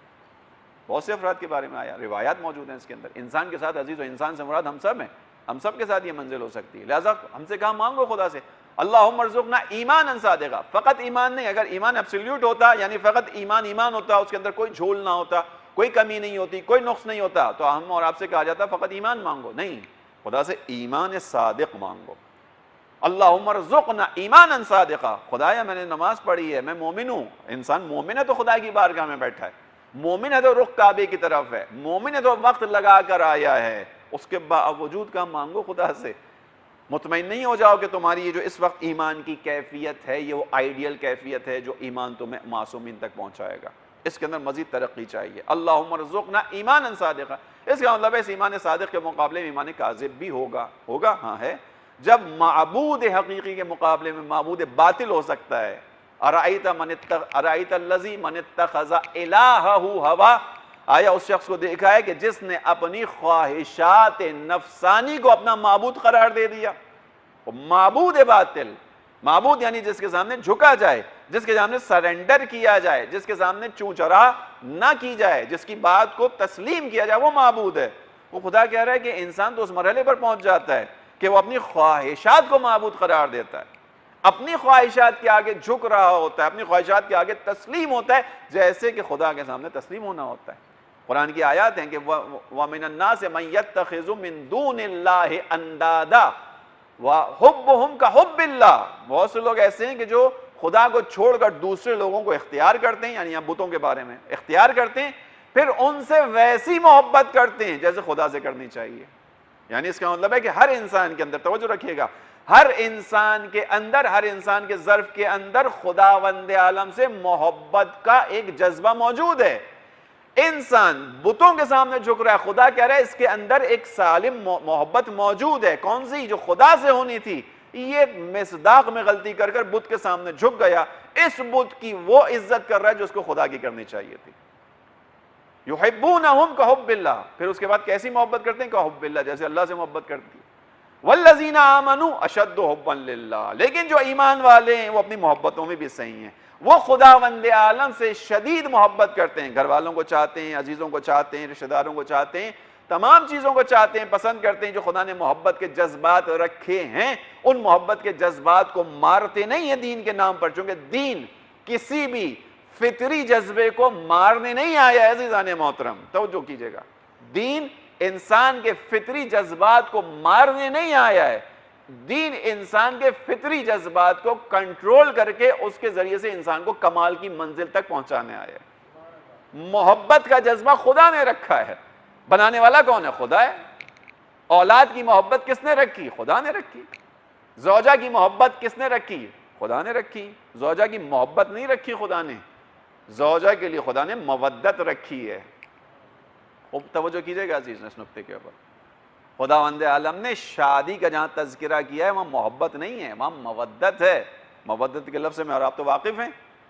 بہت سے افراد کے بارے میں آیا, روایات موجود ہیں اس کے اندر. انسان کے ساتھ عزیز و انسان سے مراد ہم سب ہیں, ہم سب کے ساتھ یہ منزل ہو سکتی ہے. لہٰذا ہم سے کہا مانگو خدا سے, اللہم ارزقنا ایمانا صادقا. فقط ایمان نہیں, اگر ایمان ایبسلیوٹ ہوتا, یعنی فقط ایمان ایمان ہوتا, اس کے اندر کوئی جھول نہ ہوتا, کوئی کمی نہیں ہوتی, کوئی نقص نہیں ہوتا, تو ہم اور آپ سے کہا جاتا فقط ایمان مانگو. نہیں, خدا سے ایمان صادق مانگو. اللہم ارزقنا ایمانا صادقا. خدایا میں نے نماز پڑھی ہے, میں مومن ہوں. انسان مومن ہے تو خدا کی بارگاہ میں بیٹھا ہے, مومن ہے تو رخ کعبے کی طرف ہے, مومن ہے تو وقت لگا کر آیا ہے. اس کے باوجود کا مانگو خدا سے. مطمئن نہیں ہو جاؤ کہ تمہاری یہ جو اس وقت ایمان کی کیفیت ہے یہ وہ آئیڈیل کیفیت ہے جو ایمان تمہیں معصومین تک پہنچائے گا. اس کے اندر مزید ترقی چاہیے. اللہم ارزقنا ایمانا صادقا. اس کا مطلب ہے اس ایمان صادق کے مقابلے میں ایمان کاذب بھی ہوگا. ہاں ہے. جب معبود حقیقی کے مقابلے میں معبود باطل ہو سکتا ہے. ارائیت الذی من اتخذ الہہ ہوا. آیا اس شخص کو دیکھا ہے کہ جس نے اپنی خواہشات نفسانی کو اپنا معبود قرار دے دیا. معبود باطل، معبود یعنی جس کے سامنے جھکا جائے، جس کے سامنے سرنڈر کیا جائے، جس کے سامنے چوں چرا نہ کی جائے، جس کی بات کو تسلیم کیا جائے، وہ معبود ہے. وہ خدا کہہ رہا ہے کہ انسان تو اس مرحلے پر پہنچ جاتا ہے کہ وہ اپنی خواہشات کو معبود قرار دیتا ہے، اپنی خواہشات کے آگے جھک رہا ہوتا ہے، اپنی خواہشات کے آگے تسلیم ہوتا ہے جیسے کہ خدا کے سامنے تسلیم ہونا ہوتا ہے. قرآن کی آیات ہیں کہ وَمِنَ النَّاسِ مَن يَتَّخِذُ مِن دُونِ اللَّهِ أَندَادًا وَحُبُّهُمْ كَحُبِّ اللَّهِ. بہت سے لوگ ایسے ہیں کہ جو خدا کو چھوڑ کر دوسرے لوگوں کو اختیار کرتے ہیں، یعنی بتوں کے بارے میں اختیار کرتے ہیں، پھر ان سے ویسی محبت کرتے ہیں جیسے خدا سے کرنی چاہیے. یعنی اس کا مطلب ہے کہ ہر انسان کے اندر، توجہ رکھیے گا، ہر انسان کے اندر، ہر انسان کے ظرف کے اندر خداوند عالم سے محبت کا ایک جذبہ موجود ہے. انسان بتوں کے سامنے جھک رہا ہے، خدا کہہ رہا ہے اس کے اندر ایک سالم محبت موجود ہے. کون سی؟ جو خدا سے ہونی تھی. یہ مصداق میں غلطی کر کر بت کے سامنے جھک گیا، اس بت کی وہ عزت کر رہا ہے جو اس کو خدا کی کرنی چاہیے تھی. یحبونہم کحب اللہ. پھر اس کے بعد کیسی محبت کرتے ہیں؟ کحب اللہ، جیسے اللہ سے محبت کرتی ہے. والذین آمنوا اشد حبا للہ. لیکن جو ایمان والے ہیں وہ اپنی محبتوں میں بھی صحیح ہیں، وہ خداوند عالم سے شدید محبت کرتے ہیں. گھر والوں کو چاہتے ہیں، عزیزوں کو چاہتے ہیں، رشتہ داروں کو چاہتے ہیں، تمام چیزوں کو چاہتے ہیں، پسند کرتے ہیں. جو خدا نے محبت کے جذبات رکھے ہیں ان محبت کے جذبات کو مارتے نہیں ہیں دین کے نام پر، چونکہ دین کسی بھی فطری جذبے کو مارنے نہیں آیا ہے. عزیزان محترم توجہ کیجئے گا، دین انسان کے فطری جذبات کو مارنے نہیں آیا ہے. دین انسان کے فطری جذبات کو کنٹرول کر کے اس کے ذریعے سے انسان کو کمال کی منزل تک پہنچانے آیا ہے. محبت کا جذبہ خدا نے رکھا ہے. بنانے والا کون ہے؟ خدا ہے. اولاد کی محبت کس نے رکھی؟ خدا نے رکھی. زوجہ کی محبت کس نے رکھی؟ خدا نے رکھی. زوجہ کی محبت نہیں رکھی خدا نے، زوجہ کے لیے خدا نے مودت رکھی ہے. خوب توجہ کیجئے گا عزیز اس نقطے کے اوپر. خداوند عالم نے شادی کا جہاں تذکرہ کیا ہے وہاں محبت نہیں ہے، وہاں مودت ہے. مودت کے لفظ میں اور آپ تو واقف ہیں.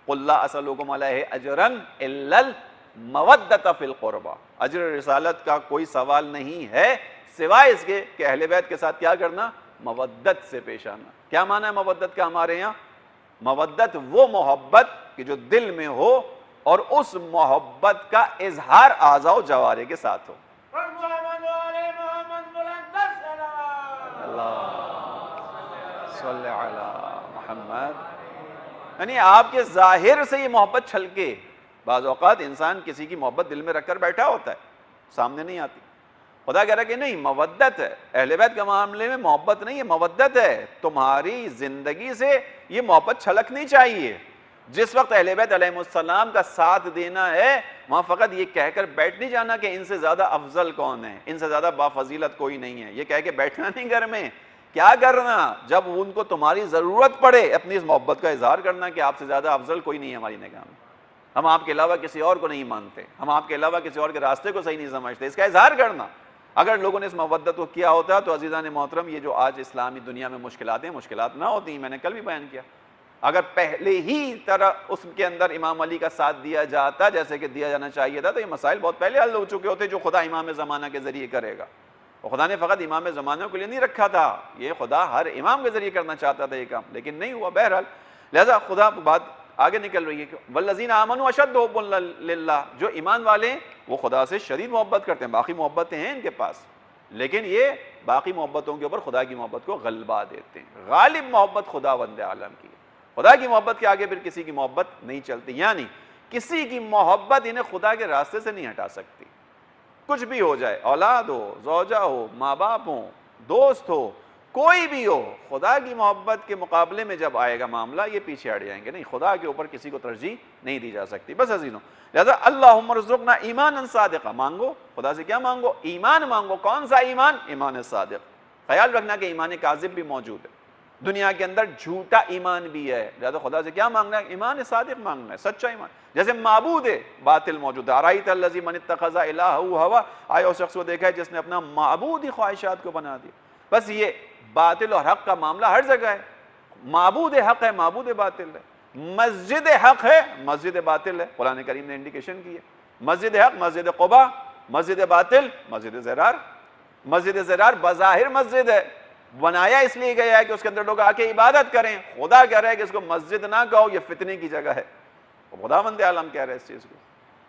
قُلْ لَا أَسْأَلُكُمْ عَلَيْهِ أَجْرًا إِلَّا الْمَوَدَّةَ فِي الْقُرْبَى. اجر رسالت کا کوئی سوال نہیں ہے سوائے اس کے کہ اہل بیت کے ساتھ کیا کرنا؟ مودت سے پیش آنا. کیا معنی ہے مودت کا ہمارے یہاں؟ مودت وہ محبت کہ جو دل میں ہو اور اس محبت کا اظہار اعضاء و جوارح کے ساتھ ہو. صلی علی محمد. یعنی آپ کے ظاہر سے یہ محبت چھلکے. بعض اوقات انسان کسی کی محبت دل میں رکھ کر بیٹھا ہوتا ہے، سامنے نہیں آتی. خدا کہہ رہا ہے کہ نہیں، مودت ہے. اہل بیت کے معاملے میں محبت نہیں ہے، مودت ہے. تمہاری زندگی سے یہ محبت چھلکنی چاہیے. جس وقت اہل بیت علیہ السلام کا ساتھ دینا ہے وہاں فقط یہ کہہ کر بیٹھ نہیں جانا کہ ان سے زیادہ افضل کون ہے، ان سے زیادہ بافضیلت کوئی نہیں ہے. یہ کہہ کے بیٹھنا نہیں گھر میں. کیا کرنا؟ جب ان کو تمہاری ضرورت پڑے اپنی اس محبت کا اظہار کرنا کہ آپ سے زیادہ افضل کوئی نہیں ہے ہماری نگاہ میں، ہم آپ کے علاوہ کسی اور کو نہیں مانتے، ہم آپ کے علاوہ کسی اور کے راستے کو صحیح نہیں سمجھتے. اس کا اظہار کرنا. اگر لوگوں نے اس مودت کو کیا ہوتا تو عزیزان محترم یہ جو آج اسلامی دنیا میں مشکلات ہیں، مشکلات نہ ہوتی. میں نے کل بھی بیان کیا، اگر پہلے ہی طرح اس کے اندر امام علی کا ساتھ دیا جاتا جیسے کہ دیا جانا چاہیے تھا تو یہ مسائل بہت پہلے حل ہو چکے ہوتے جو خدا امام زمانہ کے ذریعے کرے گا. اور خدا نے فقط امام زمانہ کے لیے نہیں رکھا تھا، یہ خدا ہر امام کے ذریعے کرنا چاہتا تھا یہ کام، لیکن نہیں ہوا. بہرحال لہذا خدا بات آگے نکل رہی ہے کہ والذین آمنوا اشد حبا للہ. جو ایمان والے ہیں وہ خدا سے شدید محبت کرتے ہیں. باقی محبتیں ہیں ان کے پاس لیکن یہ باقی محبتوں کے اوپر خدا کی محبت کو غلبہ دیتے ہیں. غالب محبت خداوند عالم کی ہے. خدا کی محبت کے آگے پھر کسی کی محبت نہیں چلتی. یعنی کسی کی محبت انہیں خدا کے راستے سے نہیں ہٹا سکتی. کچھ بھی ہو جائے، اولاد ہو، زوجہ ہو، ماں باپ ہو، دوست ہو، کوئی بھی ہو، خدا کی محبت کے مقابلے میں جب آئے گا معاملہ یہ پیچھے ہٹ جائیں گے. نہیں، خدا کے اوپر کسی کو ترجیح نہیں دی جا سکتی. بس عزیزوں لہذا اللہم ارزقنا ایمانا صادقا. مانگو خدا سے کیا مانگو؟ ایمان مانگو. کون سا ایمان؟ ایمان صادق. خیال رکھنا کہ ایمان کاذب بھی موجود ہے. دنیا کے اندر جھوٹا ایمان بھی ہے، لہذا خدا سے کیا مانگنا ہے؟ ایمان صادق مانگنا ہے، سچا ایمان. جیسے معبود باطل موجود ہے، ارائیت الذی من اتخذ الہہ ہوا، آیا اس شخص کو دیکھا ہے جس نے اپنا معبود ہی خواہشات کو بنا دیا. بس یہ باطل اور حق کا معاملہ ہر جگہ ہے. معبود حق ہے، معبود باطل ہے. مسجد حق ہے، مسجد باطل ہے. قرآن کریم نے انڈیکیشن کی ہے. مسجد حق مسجد قباء، مسجد باطل مسجد زرار. مسجد زرار بظاہر مسجد ہے، بنایا اس لیے گیا ہے کہ اس کے اندر لوگ آ کے عبادت کریں. خدا کہہ رہا ہے کہ اس کو مسجد نہ کہو، یہ فتنے کی جگہ ہے. خداوند عالم کہہ رہے ہیں اس چیز کو.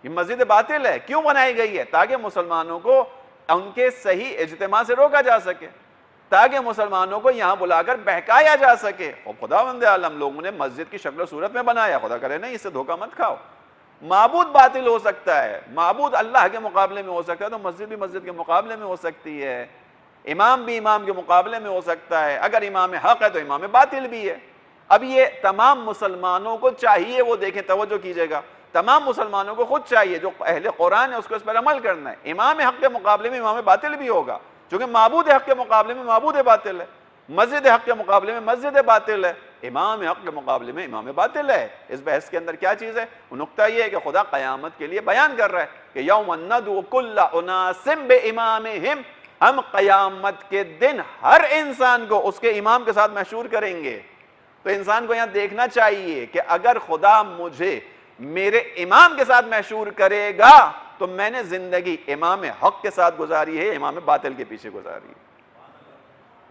یہ مسجد باطل ہے. کیوں بنائی گئی ہے؟ تاکہ مسلمانوں کو ان کے صحیح اجتماع سے روکا جا سکے، تاکہ مسلمانوں کو یہاں بلا کر بہکایا جا سکے. اور خداوند عالم لوگوں نے مسجد کی شکل و صورت میں بنایا. خدا کرے نہیں، اس سے دھوکہ مت کھاؤ. معبود باطل ہو سکتا ہے، معبود اللہ کے مقابلے میں ہو سکتا ہے، تو مسجد بھی مسجد کے مقابلے میں ہو سکتی ہے. امام بھی امام کے مقابلے میں ہو سکتا ہے. اگر امام حق ہے تو امام باطل بھی ہے. اب یہ تمام مسلمانوں کو چاہیے، وہ دیکھیں توجہ کیجئے گا، تمام مسلمانوں کو خود چاہیے، جو اہل قرآن ہے اس کو اس پر عمل کرنا ہے. امام حق کے مقابلے میں امام باطل بھی ہوگا، چونکہ معبود حق کے مقابلے میں معبود باطل ہے. مسجد حق کے مقابلے میں مسجد باطل ہے، امام حق کے مقابلے میں امام باطل ہے. اس بحث کے اندر کیا چیز ہے؟ وہ نقطہ یہ ہے کہ خدا قیامت کے لیے بیان کر رہا ہے کہ یوم ندعو کل اناس بامامہم، ہم قیامت کے دن ہر انسان کو اس کے امام کے ساتھ محشور کریں گے. تو انسان کو یہاں دیکھنا چاہیے کہ اگر خدا مجھے میرے امام کے ساتھ محشور کرے گا تو میں نے زندگی امام حق کے ساتھ گزاری ہے، امام باطل کے پیچھے گزاری ہے.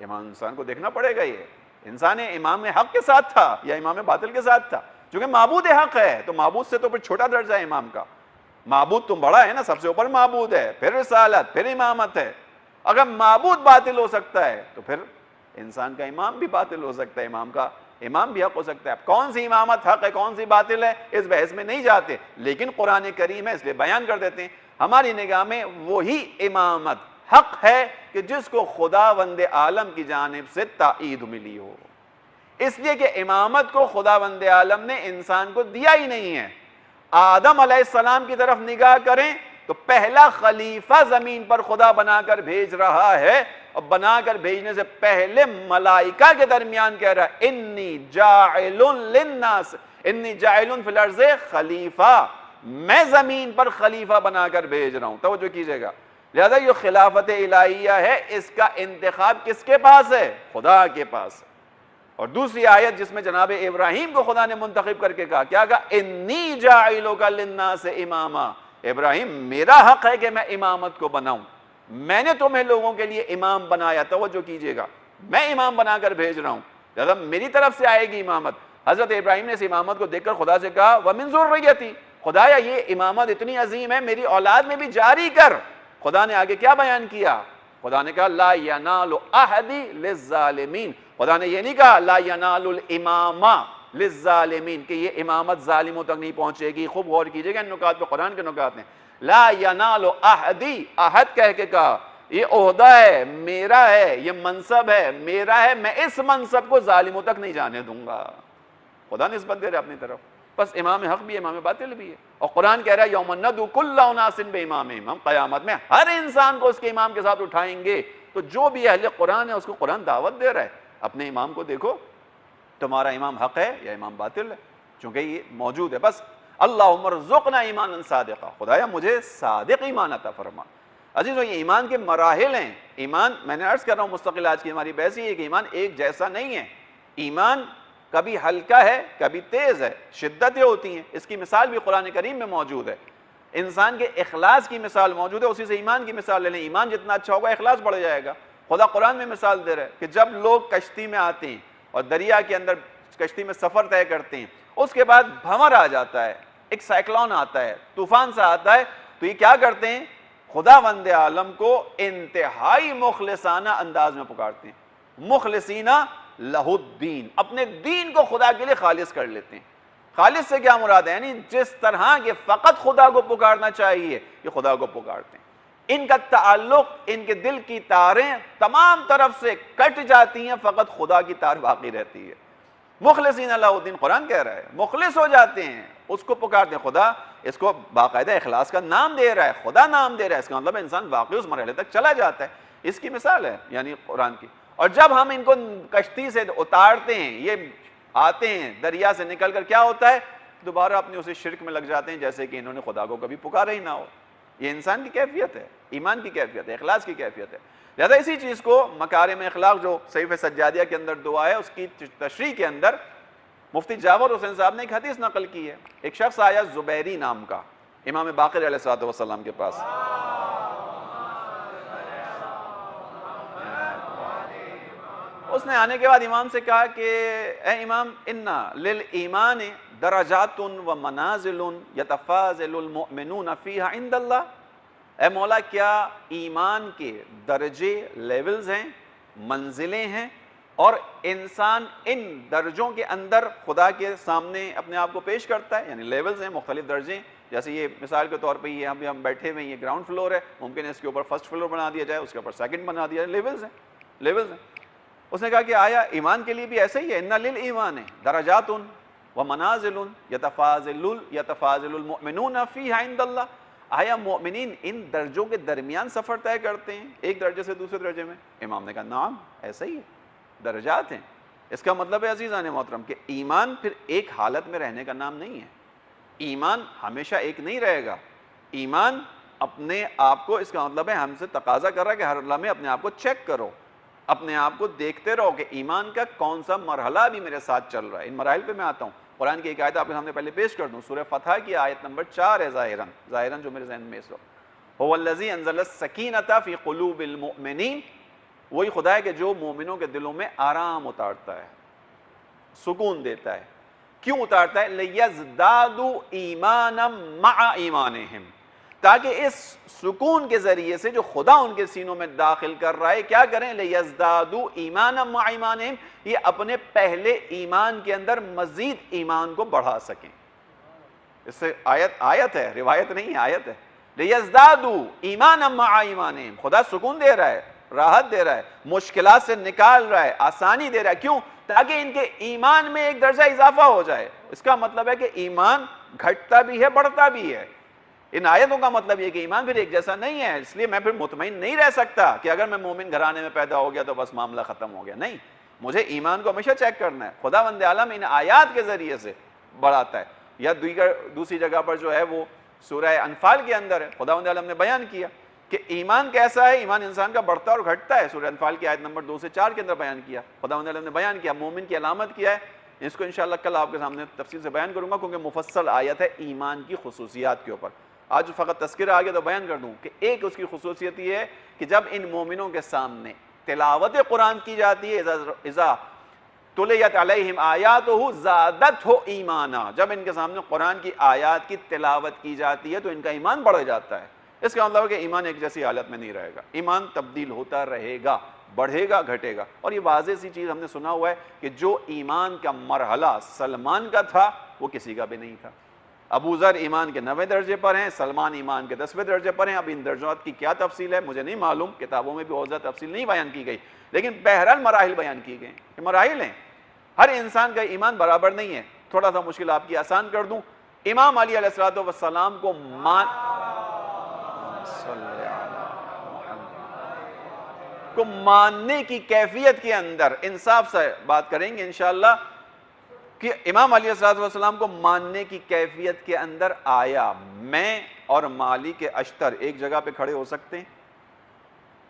امام انسان کو دیکھنا پڑے گا. یہ انسان امام حق کے ساتھ تھا یا امام باطل کے ساتھ تھا؟ چونکہ معبود حق ہے تو معبود سے تو پھر چھوٹا درجہ ہے امام کا. معبود تم بڑا ہے نا، سب سے اوپر معبود ہے، پھر رسالت، پھر امامت ہے. اگر معبود باطل ہو سکتا ہے تو پھر انسان کا امام بھی باطل ہو سکتا ہے، امام کا امام بھی حق ہو سکتا ہے. کون سی امامت حق ہے، کون سی باطل ہے، اس بحث میں نہیں جاتے، لیکن قرآن کریم ہے اس لیے بیان کر دیتے ہیں. ہماری نگاہ میں وہی امامت حق ہے کہ جس کو خداوند عالم کی جانب سے تائید ملی ہو. اس لیے کہ امامت کو خداوند عالم نے انسان کو دیا ہی نہیں ہے. آدم علیہ السلام کی طرف نگاہ کریں تو پہلا خلیفہ زمین پر خدا بنا کر بھیج رہا ہے، اور بنا کر بھیجنے سے پہلے ملائکہ کے درمیان کہہ رہا ہے انی جاعل للناس، انی جاعل فی الارض خلیفہ، میں زمین پر خلیفہ بنا کر بھیج رہا ہوں. توجہ کیجئے گا. لہذا یہ خلافت الہیہ ہے، اس کا انتخاب کس کے پاس ہے؟ خدا کے پاس. اور دوسری آیت جس میں جناب ابراہیم کو خدا نے منتخب کر کے کہا، کیا کہا؟ انی جاعلک للناس اماما، ابراہیم میرا حق ہے کہ میں امامت کو بناؤں، میں نے تمہیں لوگوں کے لیے امام بنایا. توجہ کیجئے گا، میں امام بنا کر بھیج رہا ہوں، لہذا میری طرف سے آئے گی امامت. حضرت ابراہیم نے اس امامت کو دیکھ کر خدا سے کہا وَمِن ذُرِّيَّتِي، خدایا یہ امامت اتنی عظیم ہے، میری اولاد میں بھی جاری کر. خدا نے آگے کیا بیان کیا؟ خدا نے کہا لا ینال عہدی للظالمین. خدا نے یہ نہیں کہا لا ینال الامامہ للظالمین کہ یہ امامت ظالموں تک نہیں پہنچے گی. خوب غور کیجئے گا ان نکات پہ، قرآن کے نکات ہیں. لا ینال عہدی، عہد کہہ کے کہا یہ عہدہ ہے میرا ہے، یہ منصب ہے میرا ہے، میں اس منصب کو ظالموں تک نہیں جانے دوں گا. خدا نسبت دے رہا اپنی طرف. بس امام حق بھی ہے، امام باطل بھی ہے. اور قرآن کہہ رہا ہے یوم ندعو کل اناس بامامہم، ہم قیامت میں ہر انسان کو اس کے امام کے ساتھ اٹھائیں گے. تو جو بھی اہل قرآن ہے اس کو قرآن دعوت دے رہا ہے، اپنے امام کو دیکھو تمہارا امام حق ہے یا امام باطل ہے، چونکہ یہ موجود ہے. بس اللہم ارزقنا ایمانا صادقا، خدایا مجھے صادق ایمان عطا فرما. عزیزو یہ ایمان کے مراحل ہیں. ایمان میں نے عرض کر رہا ہوں مستقل آج کی ہماری بحث یہ ہے کہ ایمان ایک جیسا نہیں ہے. ایمان کبھی ہلکا ہے، کبھی تیز ہے، شدتیں ہوتی ہیں. اس کی مثال بھی قرآن کریم میں موجود ہے. انسان کے اخلاص کی مثال موجود ہے، اسی سے ایمان کی مثال لے لیں. ایمان جتنا اچھا ہوگا اخلاص بڑھ جائے گا. خدا قرآن میں مثال دے رہا ہے کہ جب لوگ کشتی میں آتے ہیں اور دریا کے اندر کشتی میں سفر طے کرتے ہیں، اس کے بعد بھنور آ جاتا ہے، ایک سائیکلون آتا ہے، طوفان سا آتا ہے، تو یہ کیا کرتے ہیں؟ خداوند عالم کو انتہائی مخلصانہ انداز میں پکارتے ہیں. مخلصینہ لہ الدین، اپنے دین کو خدا کے لیے خالص کر لیتے ہیں. خالص سے کیا مراد ہے؟ یعنی جس طرح کہ فقط خدا کو پکارنا چاہیے یہ خدا کو پکارتے ہیں. ان کا تعلق، ان کے دل کی تاریں تمام طرف سے کٹ جاتی ہیں، فقط خدا کی تار باقی رہتی ہے. مخلصین لہ الدین، قرآن کہہ رہا ہے مخلص ہو جاتے ہیں، اس کو پکارتے ہیں. خدا اس کو باقاعدہ اخلاص کا نام دے رہا ہے، خدا نام دے رہا ہے. اس کا مطلب انسان واقعی اس مرحلے تک چلا جاتا ہے. اس کی مثال ہے یعنی قرآن کی. اور جب ہم ان کو کشتی سے اتارتے ہیں، یہ آتے ہیں دریا سے نکل کر، کیا ہوتا ہے؟ دوبارہ اپنے اسی شرک میں لگ جاتے ہیں جیسے کہ انہوں نے خدا کو کبھی پکارا ہی نہ ہو۔ یہ انسان کی کیفیت ہے، ایمان کی کیفیت ہے، اخلاص کی کیفیت ہے۔ لہذا اسی چیز کو مکارم اخلاق جو صحیفہ سجادیہ کے اندر دعا ہے، اس کی تشریح کے اندر مفتی جاور حسین صاحب نے ایک حدیث نقل کی ہے۔ ایک شخص آیا زبیری نام کا امام باقر علیہ السلام کے پاس، اس نے آنے کے بعد امام سے کہا کہ اے امام، انا للایمان درجات و منازل یتفاضل المؤمنون فیہا عند اللہ، اے مولا کیا ایمان کے درجے لیولز ہیں، منزلیں ہیں، اور انسان ان درجوں کے اندر خدا کے سامنے اپنے آپ کو پیش کرتا ہے؟ یعنی لیولز ہیں، مختلف درجے، جیسے یہ مثال کے طور پہ یہ ہم بیٹھے ہوئے ہیں، یہ گراؤنڈ فلور ہے، ممکن ہے اس کے اوپر فرسٹ فلور بنا دیا جائے، اس کے اوپر سیکنڈ بنا دیا جائے، لیولز ہیں۔ اس نے کہا کہ آیا ایمان کے لیے بھی ایسا ہی ہے؟ اِنَّ لِلْإِيمَانِ دَرَجَاتٌ وَمَنَازِلٌ يَتَفَاضَلُ الْمُؤْمِنُونَ فِيهَا عِندَ اللَّهِ، آیا مومنین ان درجوں کے درمیان سفر طے کرتے ہیں ایک درجے سے دوسرے درجے میں؟ امام نے کہا نعم، ایسا ہی ہے، درجات ہیں۔ اس کا مطلب ہے عزیزان محترم کہ ایمان پھر ایک حالت میں رہنے کا نام نہیں ہے، ایمان ہمیشہ ایک نہیں رہے گا۔ ایمان اپنے آپ کو، اس کا مطلب ہے ہم سے تقاضا کر رہا ہے کہ ہر لمحے اپنے آپ کو چیک کرو، اپنے آپ کو دیکھتے رہو کہ ایمان کا کون سا مرحلہ بھی میرے ساتھ چل رہا ہے۔ ان مراحل پہ میں آتا ہوں۔ قرآن کی ایک آیت آپ کے سامنے پہلے پیش کر دوں، سورہ فتح کی آیت نمبر 4 ہے ظاہراً جو میرے ذہن میں اس وقت، هو الذی انزل السکینۃ فی قلوب المؤمنین، وہی خدا ہے کہ جو مومنوں کے دلوں میں آرام اتارتا ہے، سکون دیتا ہے۔ کیوں اتارتا ہے؟ لیزدادوا ایمانا مع ایمانہم، تاکہ اس سکون کے ذریعے سے جو خدا ان کے سینوں میں داخل کر رہا ہے، کیا کریں؟ لیزدادوا ایمانا مع ایمانہم، یہ اپنے پہلے ایمان کے اندر مزید ایمان کو بڑھا سکیں۔ اس سے آیت ہے، روایت نہیں ہے، آیت ہے۔ لیزدادوا ایمانا مع ایمانہم، خدا سکون دے رہا ہے، راحت دے رہا ہے، مشکلات سے نکال رہا ہے، آسانی دے رہا ہے۔ کیوں؟ تاکہ ان کے ایمان میں ایک درجہ اضافہ ہو جائے۔ اس کا مطلب ہے کہ ایمان گھٹتا بھی ہے، بڑھتا بھی ہے۔ ان آیتوں کا مطلب یہ کہ ایمان پھر ایک جیسا نہیں ہے، اس لیے میں پھر مطمئن نہیں رہ سکتا کہ اگر میں مومن گھرانے میں پیدا ہو گیا تو بس معاملہ ختم ہو گیا۔ نہیں، مجھے ایمان کو ہمیشہ چیک کرنا ہے۔ خداوند عالم ان آیات کے ذریعے سے بڑھاتا ہے۔ یا دوسری جگہ پر جو ہے وہ سورہ انفال کے اندر ہے، خداوند عالم نے بیان کیا کہ ایمان کیسا ہے، ایمان انسان کا بڑھتا اور گھٹتا ہے۔ سورہ انفال کی آیت نمبر 2 سے 4 کے اندر بیان کیا، خداوند عالم نے بیان کیا مومن کی علامت کیا ہے۔ اس کو انشاءاللہ کل آپ کے سامنے تفصیل سے بیان کروں گا، کیونکہ مفصل آیت ہے ایمان کی خصوصیات کے اوپر۔ آج فقط تذکرہ آگے تو بیان کر دوں کہ ایک اس کی خصوصیت یہ ہے کہ جب ان مومنوں کے سامنے تلاوت قرآن کی جاتی ہے، اذا تلیت علیہم آیاتہ زادتہ ایمانا، جب ان کے سامنے قرآن کی آیات کی تلاوت کی جاتی ہے تو ان کا ایمان بڑھ جاتا ہے۔ اس کا مطلب ہے کہ ایمان ایک جیسی حالت میں نہیں رہے گا، ایمان تبدیل ہوتا رہے گا، بڑھے گا، گھٹے گا۔ اور یہ واضح سی چیز ہم نے سنا ہوا ہے کہ جو ایمان کا مرحلہ سلمان کا تھا وہ کسی کا بھی نہیں تھا۔ ابو ذر ایمان کے 9ویں درجے پر ہیں، سلمان ایمان کے 10ویں درجے پر ہیں۔ اب ان درجات کی کیا تفصیل ہے مجھے نہیں معلوم، کتابوں میں بھی بہت زیادہ تفصیل نہیں بیان کی گئی، لیکن بہرحال مراحل بیان کی گئے، یہ مراحل ہیں۔ ہر انسان کا ایمان برابر نہیں ہے۔ تھوڑا سا مشکل آپ کی آسان کر دوں، امام علی علیہ السلام کو ماننے کی کیفیت کے اندر انصاف سے بات کریں گے انشاءاللہ کہ امام علیہ السلام کو ماننے کی کیفیت کے اندر آیا میں اور مالک اشتر ایک جگہ پہ کھڑے ہو سکتے ہیں؟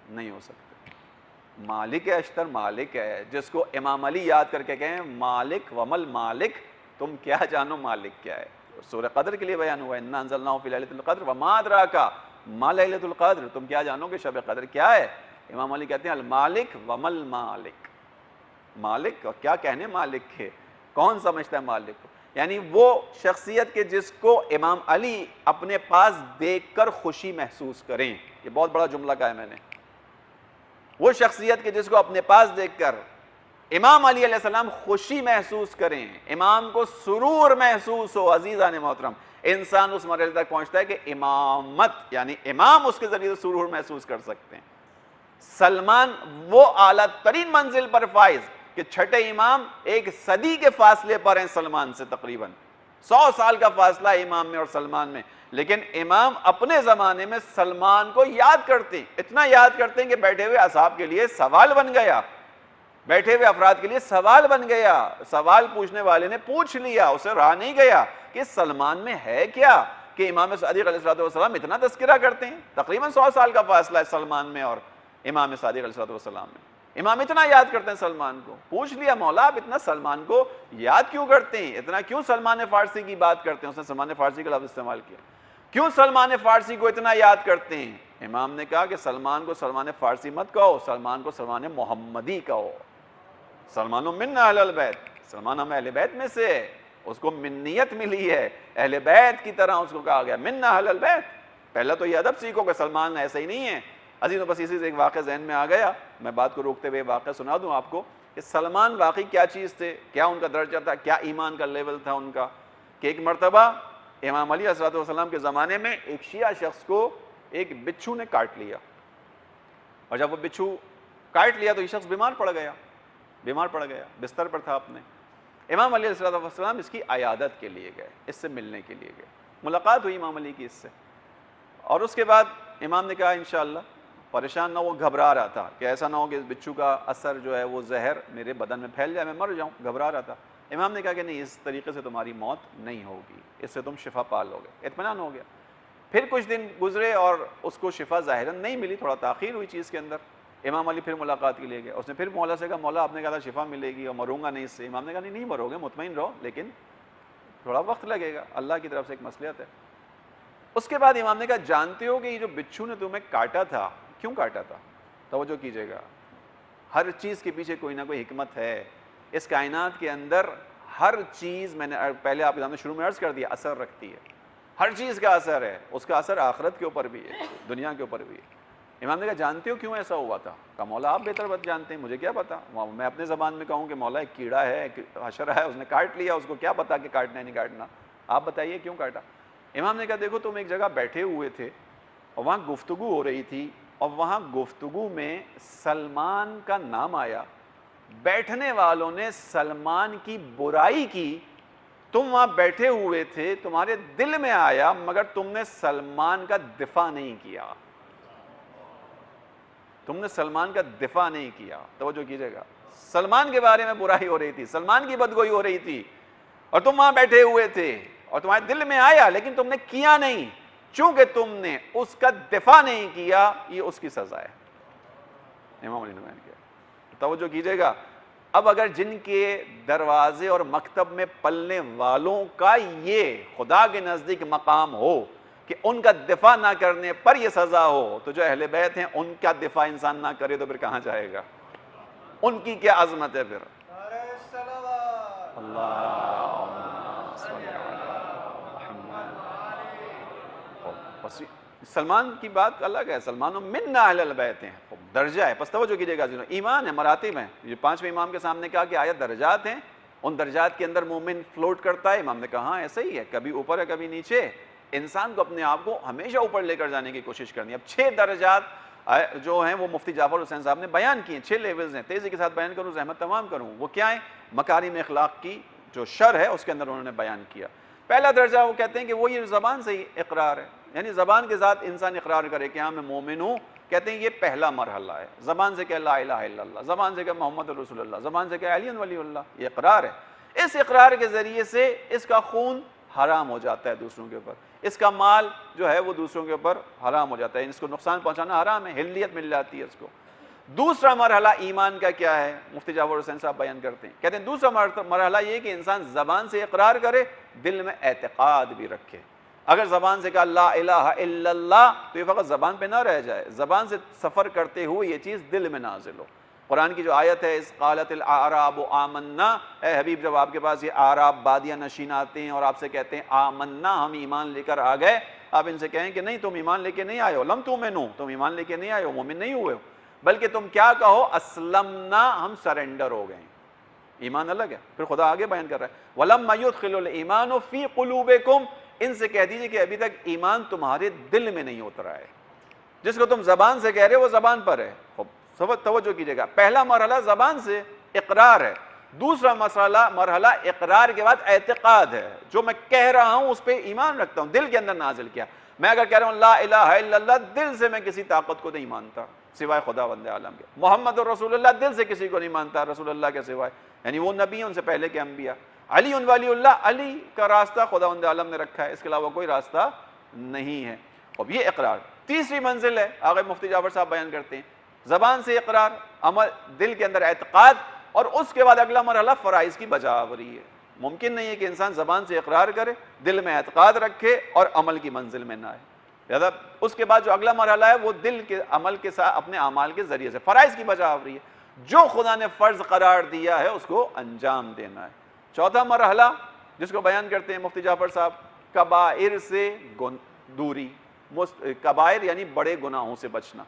نہیں ہو سکتے۔ مالک اشتر مالک ہے، جس کو امام علی یاد کر کے کہیں مالک ومل مالک، تم کیا جانو مالک کیا ہے۔ سورہ قدر کے لیے بیان ہوا ہے، انا انزلناہ فی لیلۃ القدر وما ادراک ما لیلۃ القدر، تم کیا جانو کہ شب قدر کیا ہے۔ امام علی کہتے ہیں المالک ومل مالک، مالک اور کیا کہنے مالک کے، کون سمجھتا ہے مالک کو؟ یعنی وہ شخصیت کے جس کو امام علی اپنے پاس دیکھ کر خوشی محسوس کریں، یہ بہت بڑا جملہ کہا ہے میں نے، وہ شخصیت کے جس کو اپنے پاس دیکھ کر امام علی علیہ السلام خوشی محسوس کریں، امام کو سرور محسوس ہو۔ عزیزان محترم، انسان اس مرحلے تک پہنچتا ہے کہ امامت یعنی امام اس کے ذریعے سرور محسوس کر سکتے ہیں۔ سلمان وہ اعلیٰ ترین منزل پر فائز کہ چھٹے امام ایک صدی کے فاصلے پر ہیں سلمان سے، تقریباً 100 سال کا فاصلہ ہے امام میں اور سلمان میں، لیکن امام اپنے زمانے میں سلمان کو یاد کرتے ہیں، اتنا یاد کرتے ہیں کہ بیٹھے ہوئے اصحاب کے لیے سوال بن گیا بیٹھے ہوئے افراد کے لیے سوال بن گیا. سوال پوچھنے والے نے پوچھ لیا, اسے رہا نہیں گیا کہ سلمان میں ہے کیا کہ امام صادق علیہ السلام اتنا تذکرہ کرتے ہیں. تقریباً 100 سال کا فاصلہ ہے سلمان میں اور امام صادق علیہ السلام میں. امام اتنا یاد کرتے ہیں سلمان کو. پوچھ لیا مولا آپ اتنا سلمان کو یاد کیوں کرتے ہیں, اتنا کیوں سلمان فارسی کی بات کرتے ہیں. اس نے سلمان فارسی کا لفظ استعمال کیا, کیوں سلمان فارسی کو اتنا یاد کرتے ہیں. امام نے کہا کہ سلمان کو سلمان فارسی مت کہو, سلمان کو سلمان محمدی کہو. سلمان من اہل البیت, سلمان ہم اہل بیت میں سے ہے, اس کو منیت ملی ہے, اہل بیت کی طرح اس کو کہا گیا من اہل البیت. پہلا تو یہ ادب سیکھو کہ سلمان ایسا ہی نہیں ہے. عزیزوں بس اسی سے ایک واقعہ ذہن میں آ گیا, میں بات کو روکتے ہوئے واقعہ سنا دوں آپ کو کہ سلمان واقعی کیا چیز تھے, کیا ان کا درجہ تھا, کیا ایمان کا لیول تھا ان کا. کہ ایک مرتبہ امام علی علیہ السلام کے زمانے میں ایک شیعہ شخص کو ایک بچھو نے کاٹ لیا, اور جب وہ بچھو کاٹ لیا تو یہ شخص بیمار پڑ گیا, بستر پر تھا اپنے. امام علی علیہ السلام اس کی عیادت کے لیے گئے, اس سے ملنے کے لیے گئے. ملاقات ہوئی امام علی کی اس سے, اور اس کے بعد امام نے کہا انشاءاللہ, پریشان نہ, وہ گھبرا رہا تھا کہ ایسا نہ ہو کہ اس بچھو کا اثر جو ہے وہ زہر میرے بدن میں پھیل جائے, میں مر جاؤں, گھبرا رہا تھا. امام نے کہا کہ نہیں, اس طریقے سے تمہاری موت نہیں ہوگی, اس سے تم شفا پا لو گے. اطمینان ہو گیا. پھر کچھ دن گزرے اور اس کو شفا ظاہراً نہیں ملی, تھوڑا تاخیر ہوئی چیز کے اندر. امام علی پھر ملاقات کے لیے گئے, اس نے پھر مولا سے کہا مولا آپ نے کہا تھا شفا ملے گی اور مروں گا نہیں اس سے. امام نے کہا نہیں مرو گے, مطمئن رہو, لیکن تھوڑا وقت لگے گا, اللہ کی طرف سے ایک مصلحت ہے. اس کے بعد امام نے کہا جانتے ہو کہ یہ جو بچھو نے تمہیں کاٹا تھا, کیوں کاٹا تھا؟ توجہ کیجیے گا, ہر چیز کے پیچھے کوئی نہ کوئی حکمت ہے. اس کائنات کے اندر ہر چیز, میں نے پہلے آپ کے سامنے شروع میں عرض کر دیا, اثر رکھتی ہے. ہر چیز کا اثر ہے, اس کا اثر آخرت کے اوپر بھی ہے, دنیا کے اوپر بھی ہے. امام نے کہا جانتے ہو کیوں ایسا ہوا تھا؟ کہا مولا آپ بہتر بات جانتے ہیں, مجھے کیا پتا. میں اپنے زبان میں کہوں کہ مولا ایک کیڑا ہے, حشرہ ہے, اس نے کاٹ لیا, اس کو کیا پتا کہ کاٹنا ہے نہیں کاٹنا, آپ بتائیے کیوں کاٹا. امام نے کہا دیکھو تم ایک جگہ بیٹھے ہوئے تھے اور وہاں گفتگو ہو رہی تھی, اور وہاں گفتگو میں سلمان کا نام آیا, بیٹھنے والوں نے سلمان کی برائی کی, تم وہاں بیٹھے ہوئے تھے, تمہارے دل میں آیا, مگر تم نے سلمان کا دفاع نہیں کیا. تم نے سلمان کا دفاع نہیں کیا. توجہ کیجیے گا, سلمان کے بارے میں برائی ہو رہی تھی, سلمان کی بدگوئی ہو رہی تھی, اور تم وہاں بیٹھے ہوئے تھے, اور تمہارے دل میں آیا, لیکن تم نے کیا نہیں, چونکہ تم نے اس کا دفاع نہیں کیا, یہ اس کی سزا ہے. امام علی نے بیان کیا. توجہ کیجیے گا. اب اگر جن کے دروازے اور مکتب میں پلنے والوں کا یہ خدا کے نزدیک مقام ہو کہ ان کا دفاع نہ کرنے پر یہ سزا ہو, تو جو اہل بیت ہیں ان کا دفاع انسان نہ کرے تو پھر کہاں جائے گا؟ ان کی کیا عظمت ہے پھر. سلمان کی بات الگ ہے, سلمان من اہل البیت ہیں, درجہ ہے. پس توجہ کیجیے گا, ایمان ہے, مراتب ہیں. یہ 5ویں امام کے سامنے کہا کہ آیت درجات ہیں, ان درجات کے اندر مومن فلوٹ کرتا ہے. امام نے کہا ہاں ایسا ہی ہے, کبھی اوپر ہے کبھی نیچے. انسان کو اپنے آپ کو ہمیشہ اوپر لے کر جانے کی کوشش کرنی ہے. اب 6 درجات جو ہیں وہ مفتی جعفر حسین صاحب نے بیان کیے, 6 لیولز ہیں. تیزی کے ساتھ بیان کروں, زحمت تمام کروں. وہ کیا ہیں؟ مکارم اخلاق کی جو شر ہے اس کے اندر انہوں نے بیان کیا. پہلا درجہ وہ کہتے ہیں کہ وہ یہ زبان سے ہی اقرار ہے, یعنی زبان کے ذات انسان اقرار کرے کہ ہاں میں مومن ہوں. کہتے ہیں یہ پہلا مرحلہ ہے. زبان سے کہ لا الہ الا اللہ, زبان سے کہ محمد رسول اللہ, زبان سے کہ علی ولی اللہ, یہ اقرار ہے. اس اقرار کے ذریعے سے اس کا خون حرام ہو جاتا ہے دوسروں کے اوپر, اس کا مال جو ہے وہ دوسروں کے اوپر حرام ہو جاتا ہے, اس کو نقصان پہنچانا حرام ہے, حلیت مل جاتی ہے اس کو. دوسرا مرحلہ ایمان کا کیا ہے, مفتی جعفر حسین صاحب بیان کرتے ہیں. کہتے ہیں دوسرا مرحلہ یہ کہ انسان زبان سے اقرار کرے, دل میں اعتقاد بھی رکھے. اگر زبان سے کہا لا الہ الا اللہ تو یہ فقط زبان پہ نہ رہ جائے, زبان سے سفر کرتے ہوئے یہ چیز دل میں نازل ہو. قرآن کی جو آیت ہے, اس قالت الاعراب آمنا, اے حبیب جب آپ کے پاس یہ اعراب بادیہ نشین آتے ہیں اور آپ سے کہتے ہیں آمنا, ہم ایمان لے کر آ گئے, آپ ان سے کہیں کہ نہیں تم ایمان لے کے نہیں آئے ہو, لم تؤمنوا, تم ایمان لے کے نہیں آئے ہو, مومن نہیں ہوئے ہو, بلکہ تم کیا کہو اسلمنا, ہم سرنڈر ہو گئے. ایمان الگ ہے. پھر خدا آگے بیان کر رہا ہے وَلَمَّا يُدْخِلُ الْإِيمَانُ فِي قُلُوبِكُمْ, ان سے کہہ دیجئے کہ ابھی تک ایمان تمہارے دل میں نہیں اترا ہے. جس کو تم زبان سے کہہ رہے ہو وہ زبان پر ہے. توجہ کیجئے گا, پہلا مرحلہ زبان سے اقرار ہے, دوسرا مرحلہ اقرار کے بعد اعتقاد ہے. جو میں کہہ رہا ہوں اس پہ ایمان رکھتا ہوں, دل کے اندر نازل کیا. میں اگر کہہ رہا ہوں لا الہ الا اللہ, دل سے میں کسی طاقت کو نہیں مانتا, سوائے خداوند عالم کے. محمد رسول اللہ دل سے کسی کو نہیں مانتا رسول اللہ کے سوائے، یعنی وہ نبی ہیں ان سے پہلے کے انبیاء. علی ولی اللہ، علی کا راستہ خداوند عالم نے رکھا ہے، اس کے علاوہ کوئی راستہ نہیں ہے. اب یہ اقرار. تیسری منزل ہے، آگے مفتی جعفر صاحب بیان کرتے ہیں، زبان سے اقرار، عمل دل کے اندر اعتقاد، اور اس کے بعد اگلا مرحلہ فرائض کی بجا آوری ہے. ممکن نہیں ہے کہ انسان زبان سے اقرار کرے، دل میں اعتقاد رکھے اور عمل کی منزل میں نہ آئے. لہذا اس کے بعد جو اگلا مرحلہ ہے وہ دل کے عمل کے ساتھ اپنے اعمال کے ذریعے سے فرائض کی بجا آوری ہے. جو خدا نے فرض قرار دیا ہے اس کو انجام دینا ہے. چوتھا مرحلہ جس کو بیان کرتے ہیں مفتی جعفر صاحب، کبائر سے دوری. کبائر یعنی بڑے گناہوں سے بچنا.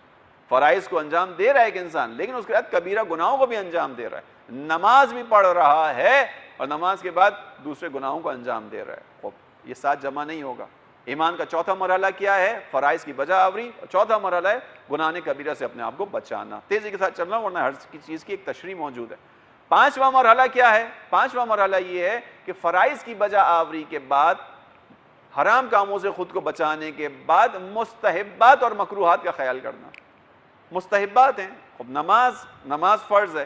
فرائض کو انجام دے رہا ہے ایک انسان، لیکن اس کے بعد کبیرہ گناہوں کو بھی انجام دے رہا ہے. نماز بھی پڑھ رہا ہے اور نماز کے بعد دوسرے گناہوں کو انجام دے رہا ہے. یہ ساتھ جمع نہیں ہوگا. ایمان کا چوتھا مرحلہ کیا ہے؟ فرائض کی بجا آوری. اور چوتھا مرحلہ ہے گناہ کبیرہ سے اپنے آپ کو بچانا. تیزی کے ساتھ چلنا ورنہ ہر چیز کی ایک تشریح موجود ہے. پانچواں مرحلہ کیا ہے؟ پانچواں مرحلہ یہ ہے کہ فرائض کی بجا آوری کے بعد، حرام کاموں سے خود کو بچانے کے بعد، مستحبات اور مکروہات کا خیال کرنا. مستحبات ہیں، اب نماز فرض ہے،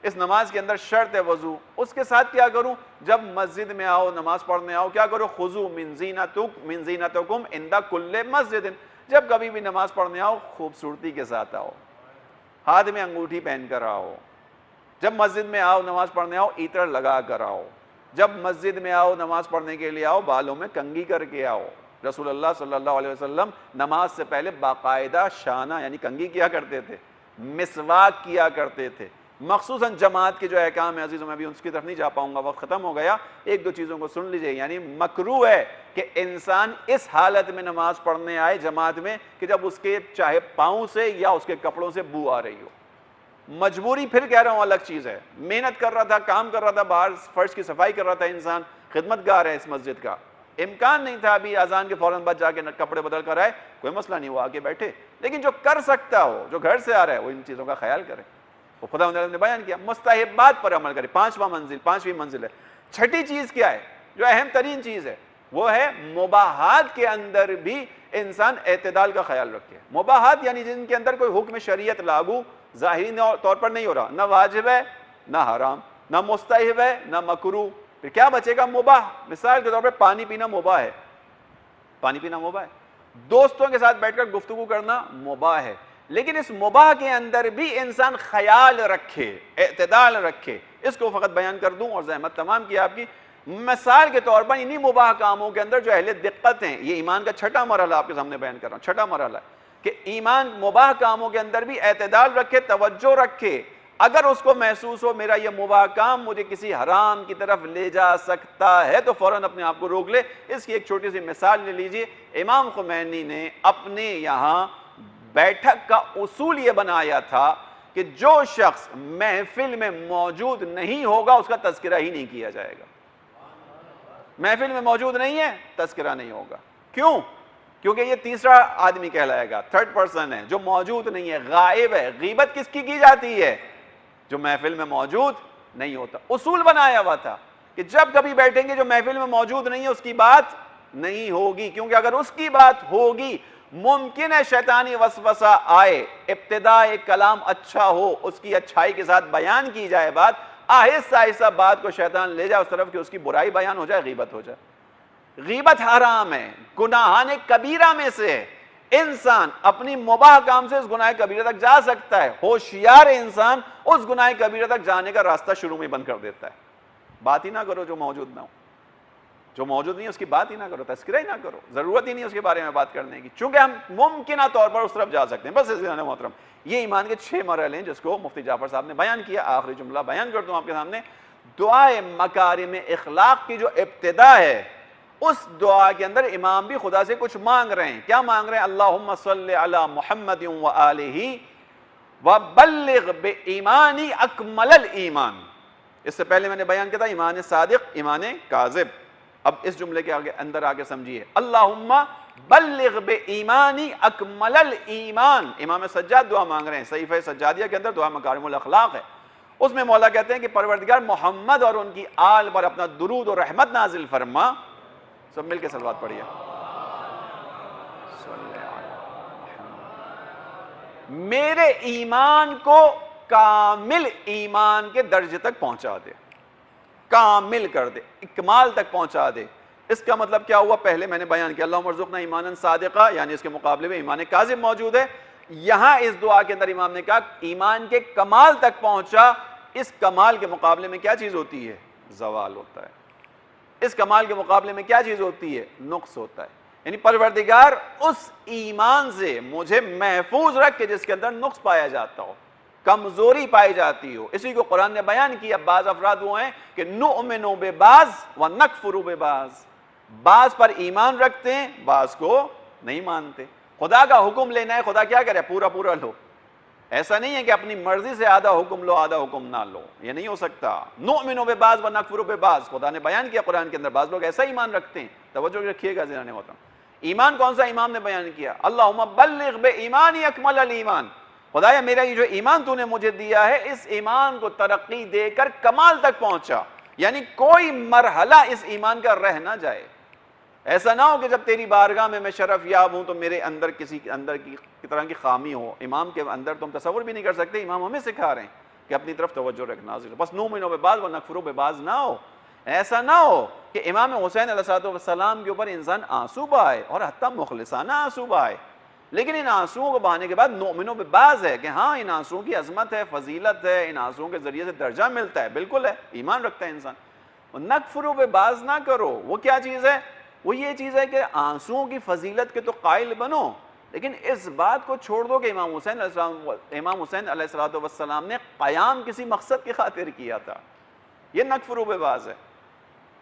اس نماز کے اندر شرط ہے وضو. اس کے ساتھ کیا کروں؟ جب مسجد میں آؤ، نماز پڑھنے آؤ، کیا کرو؟ خذوا من زینتکم عند کل مسجد. جب کبھی بھی نماز پڑھنے آؤ خوبصورتی کے ساتھ آؤ، ہاتھ میں انگوٹھی پہن کر آؤ. جب مسجد میں آؤ نماز پڑھنے آؤ عطر لگا کر آؤ. جب مسجد میں آؤ نماز پڑھنے کے لیے آؤ بالوں میں کنگھی کر کے آؤ. رسول اللہ صلی اللہ علیہ وسلم نماز سے پہلے باقاعدہ شانہ یعنی کنگھی کیا کرتے تھے، مسواک کیا کرتے تھے. مخصوصاً جماعت کے جو احکام ہیں عزیزوں، میں بھی اس کی طرف نہیں جا پاؤں گا، وقت ختم ہو گیا. ایک دو چیزوں کو سن لیجئے. یعنی مکروہ ہے کہ انسان اس حالت میں نماز پڑھنے آئے جماعت میں کہ جب اس کے چاہے پاؤں سے یا اس کے کپڑوں سے بو آ رہی ہو. مجبوری پھر کہہ رہا ہوں الگ چیز ہے. محنت کر رہا تھا، کام کر رہا تھا، باہر فرش کی صفائی کر رہا تھا انسان، خدمت گار ہے اس مسجد کا، امکان نہیں تھا ابھی اذان کے فوراً بعد جا کے کپڑے بدل کر آئے، کوئی مسئلہ نہیں، وہ آ کے بیٹھے. لیکن جو کر سکتا ہو، جو گھر سے آ رہا ہے، وہ ان چیزوں کا خیال کرے. وہ خدا نے بیان کیا مستحبات پر عمل کرے. پانچویں منزل ہے. چھٹی چیز کیا ہے جو اہم ترین چیز ہے؟ وہ ہے مباحات کے اندر بھی انسان اعتدال کا خیال رکھے. مباحات یعنی جن کے اندر کوئی حکم شریعت لاگو ظاہری طور پر نہیں ہو رہا، نہ واجب ہے نہ حرام، نہ مستحب ہے نہ مکروہ. پھر کیا بچے گا؟ مباح. مثال کے طور پر پانی پینا مباح ہے، پانی پینا مباح ہے. دوستوں کے ساتھ بیٹھ کر گفتگو کرنا مباح ہے. لیکن اس مباح کے اندر بھی انسان خیال رکھے، اعتدال رکھے. اس کو فقط بیان کر دوں اور زحمت تمام کی آپ کی. مثال کے طور پر انہی مباح کاموں کے اندر جو اہل دقت ہیں، یہ ایمان کا چھٹا مرحلہ آپ کے سامنے بیان کر رہا ہوں. چھٹا مرحلہ کہ ایمان مباح کاموں کے اندر بھی اعتدال رکھے، توجہ رکھے. اگر اس کو محسوس ہو میرا یہ مباح کام مجھے کسی حرام کی طرف لے جا سکتا ہے تو فوراً اپنے آپ کو روک لے. اس کی ایک چھوٹی سی مثال لے لیجئے. امام خمینی نے اپنے یہاں بیٹھک کا اصول یہ بنایا تھا کہ جو شخص محفل میں موجود نہیں ہوگا اس کا تذکرہ ہی نہیں کیا جائے گا. محفل میں موجود نہیں ہے، تذکرہ نہیں ہوگا. کیوں؟ کیونکہ یہ تیسرا آدمی کہلائے گا، تھرڈ پرسن ہے جو موجود نہیں ہے، غائب ہے. غیبت کس کی جاتی ہے؟ جو محفل میں موجود نہیں ہوتا. اصول بنایا ہوا تھا کہ جب کبھی بیٹھیں گے جو محفل میں موجود نہیں ہے اس کی بات نہیں ہوگی. کیونکہ اگر اس کی بات ہوگی ممکن ہے شیطانی وسوسہ آئے، ابتداء کلام اچھا ہو، اس کی اچھائی کے ساتھ بیان کی جائے بات، آہستہ آہستہ بات کو شیطان لے جائے اس طرف کہ اس کی برائی بیان ہو جائے، غیبت ہو جائے. غیبت حرام ہے، گناہان کبیرہ میں سے ہے. انسان اپنی مباح کام سے اس گناہ کبیرہ تک جا سکتا ہے. ہوشیار انسان اس گناہ کبیرہ تک جانے کا راستہ شروع میں بند کر دیتا ہے. بات ہی نہ کرو جو موجود نہ ہو، جو موجود نہیں اس کی بات ہی نہ کرو، تذکرہ ہی نہ کرو، ضرورت ہی نہیں اس کے بارے میں بات کرنے کی، چونکہ ہم ممکنہ طور پر اس طرف جا سکتے ہیں. بس عزیزان محترم، یہ ایمان کے 6 مرحلے ہیں جس کو مفتی جعفر صاحب نے بیان کیا. آخری جملہ بیان کرتا ہوں آپ کے سامنے. دعائے مکارم اخلاق کی جو ابتدا ہے اس دعا کے اندر امام بھی خدا سے کچھ مانگ رہے ہیں. کیا مانگ رہے ہیں؟ اللہم صلی علی محمد وآلہ وبلغ بایمانی اکمل الایمان. اس سے پہلے میں نے بیان کیا تھا ایمان صادق، ایمان کاذب. اب اس جملے کے اندر آگے سمجھیے، اللہم بلغ بایمانی اکمل الایمان. امام سجاد دعا مانگ رہے ہیں. صحیفہ سجادیہ کے اندر دعا مکارم الاخلاق ہے. اس میں مولا کہتے ہیں کہ پروردگار محمد اور ان کی آل پر اپنا درود و رحمت نازل فرما. سب مل کے صلوات پڑھیے. میرے ایمان کو کامل ایمان کے درجے تک پہنچا دے، کامل کر دے، اکمال تک پہنچا دے۔ اس کا مطلب کیا ہوا؟ پہلے میں نے بیان کیا، اللہم ارزقنا ایمانا صادقہ، یعنی اس کے مقابلے میں ایمان کاذب موجود ہے۔ یہاں اس دعا کے اندر امام نے کہا ایمان کے کمال تک پہنچا، اس کمال کے مقابلے میں کیا چیز ہوتی ہے؟ زوال ہوتا ہے۔ اس کمال کے مقابلے میں کیا چیز ہوتی ہے؟ نقص ہوتا ہے۔ یعنی پروردگار اس ایمان سے مجھے محفوظ رکھ کے جس کے اندر نقص پایا جاتا ہو، کمزوری پائی جاتی ہو۔ اسی کو قرآن نے بیان کیا، بعض افراد وہ ہیں کہ نؤمن ببعض ونکفر ببعض، بعض پر ایمان رکھتے ہیں، بعض کو نہیں مانتے۔ خدا کا حکم لینا ہے، خدا کیا کرے؟ پورا پورا لو۔ ایسا نہیں ہے کہ اپنی مرضی سے آدھا حکم لو آدھا حکم نہ لو، یہ نہیں ہو سکتا۔ نؤمن ببعض ونکفر ببعض، خدا نے بیان کیا قرآن کے اندر، بعض لوگ ایسا ایمان رکھتے ہیں۔ توجہ رکھیے گا ذرا محترم، ایمان کون سا امام نے بیان کیا؟ اللہم بلغ بے ایمانی اکمل الایمان، خدایا میرا یہ جو ایمان تو نے مجھے دیا ہے، اس ایمان کو ترقی دے کر کمال تک پہنچا، یعنی کوئی مرحلہ اس ایمان کا رہ نہ جائے۔ ایسا نہ ہو کہ جب تیری بارگاہ میں شرف یاب ہوں تو میرے اندر کسی اندر کی طرح کی خامی ہو۔ امام کے اندر تم تصور بھی نہیں کر سکتے، امام ہمیں سکھا رہے ہیں کہ اپنی طرف توجہ رکھنا، بس نؤمن ببعض ونکفر ببعض نہ ہو۔ ایسا نہ ہو کہ امام حسین علیہ السلام کے اوپر انسان آنسو بہائے، اور حتیٰ مخلصانہ آنسو بہائے، لیکن ان آنسوؤں کو بہانے کے بعد نؤمن ببعض ہے کہ ہاں ان آنسوؤں کی عظمت ہے، فضیلت ہے، ان آنسوؤں کے ذریعے سے درجہ ملتا ہے، بالکل ہے، ایمان رکھتا ہے انسان۔ نکفر ببعض نہ کرو، وہ کیا چیز ہے؟ وہ یہ چیز ہے کہ آنسوؤں کی فضیلت کے تو قائل بنو، لیکن اس بات کو چھوڑ دو کہ امام حسین علیہ السلام نے قیام کسی مقصد کی خاطر کیا تھا، یہ نکفر ببعض ہے۔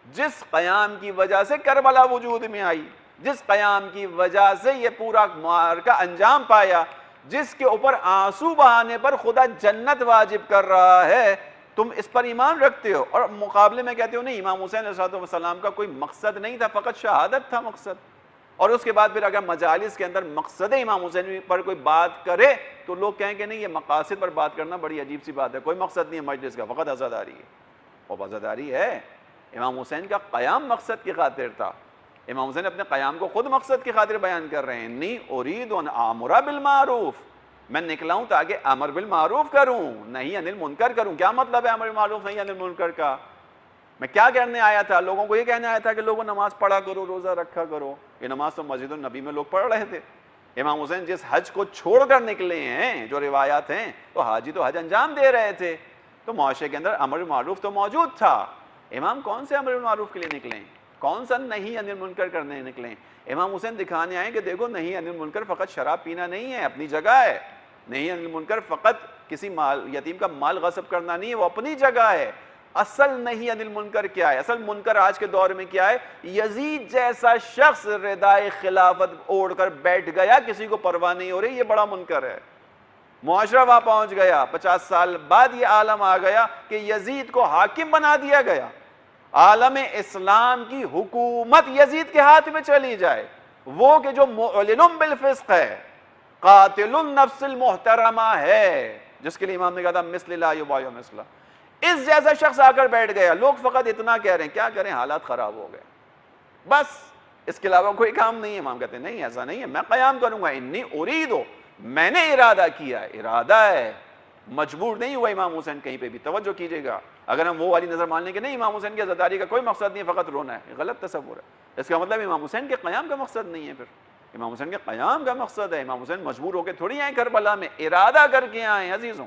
جس قیام کی وجہ سے کربلا وجود میں آئی، جس قیام کی وجہ سے یہ پورا معرکہ انجام پایا، جس کے اوپر آنسو بہانے پر خدا جنت واجب کر رہا ہے، تم اس پر ایمان رکھتے ہو، اور مقابلے میں کہتے ہو نہیں امام حسین علیہ السلام کا کوئی مقصد نہیں تھا، فقط شہادت تھا مقصد۔ اور اس کے بعد پھر اگر مجالس کے اندر مقصد امام حسین پر کوئی بات کرے تو لوگ کہیں کہ نہیں یہ مقاصد پر بات کرنا بڑی عجیب سی بات ہے، کوئی مقصد نہیں ہے مجلس کا، فقط عزاداری ہے۔ اور عزاداری ہے، امام حسین کا قیام مقصد کی خاطر تھا۔ امام حسین اپنے قیام کو خود مقصد کی خاطر بیان کر رہے ہیں، انی ارید ان آمر بالمعروف، میں نکلا ہوں تاکہ امر بالمعروف کروں، نہیں انل منکر کروں۔ کیا مطلب ہے امر بالمعروف نہیں انل منکر کا؟ میں کیا کرنے آیا تھا؟ لوگوں کو یہ کہنے آیا تھا کہ لوگوں نماز پڑھا کرو، روزہ رکھا کرو۔ یہ نماز تو مسجد النبی میں لوگ پڑھ رہے تھے۔ امام حسین جس حج کو چھوڑ کر نکلے ہیں، جو روایات ہیں، تو حاجی تو حج انجام دے رہے تھے، تو معاشرے کے اندر امر بالمعروف تو موجود تھا۔ امام کون سے امر بالمعروف کے لیے نکلیں؟ کون سا نہیں انل منکر کرنے نکلیں؟ امام حسین دکھانے آئے کہ دیکھو نہیں انل منکر فقط شراب پینا نہیں ہے، اپنی جگہ ہے۔ نہیں انل منکر فقط کسی یتیم کا مال غصب کرنا نہیں ہے، وہ اپنی جگہ ہے۔ اصل نہیں انل منکر کیا ہے؟ اصل منکر آج کے دور میں کیا ہے؟ یزید جیسا شخص ردائے خلافت اوڑھ کر بیٹھ گیا، کسی کو پرواہ نہیں ہو رہی، یہ بڑا منکر ہے۔ معاشرہ وہاں پہنچ گیا، 50 سال بعد یہ عالم آ گیا کہ یزید کو حاکم بنا دیا گیا، عالم اسلام کی حکومت یزید کے ہاتھ میں چلی جائے، وہ کہ جو معلن بالفسق ہے، قاتل النفس المحترمہ ہے، جس کے لیے امام نے کہا تھا مثل لا یبایع مثلہ، اس جیسا شخص آ کر بیٹھ گیا۔ لوگ فقط اتنا کہہ رہے ہیں، کیا کریں، حالات خراب ہو گئے، بس اس کے علاوہ کوئی کام نہیں ہے۔ امام کہتے ہیں نہیں ایسا نہیں ہے، میں قیام کروں گا، انی اریدو، میں نے ارادہ کیا ہے، ارادہ ہے، مجبور نہیں ہوا امام حسین کہیں پہ بھی۔ توجہ کیجئے گا، اگر ہم وہ والی نظر مان لیں کہ نہیں امام حسین کی عزاداری کا کوئی مقصد نہیں ہے، فقط رونا ہے، یہ غلط تصور ہے۔ اس کا مطلب امام حسین کے قیام کا مقصد نہیں ہے، پھر امام حسین کے قیام کا مقصد ہے۔ امام حسین مجبور ہو کے تھوڑی آئے کربلا میں، ارادہ کر کے آئے ہیں عزیزوں۔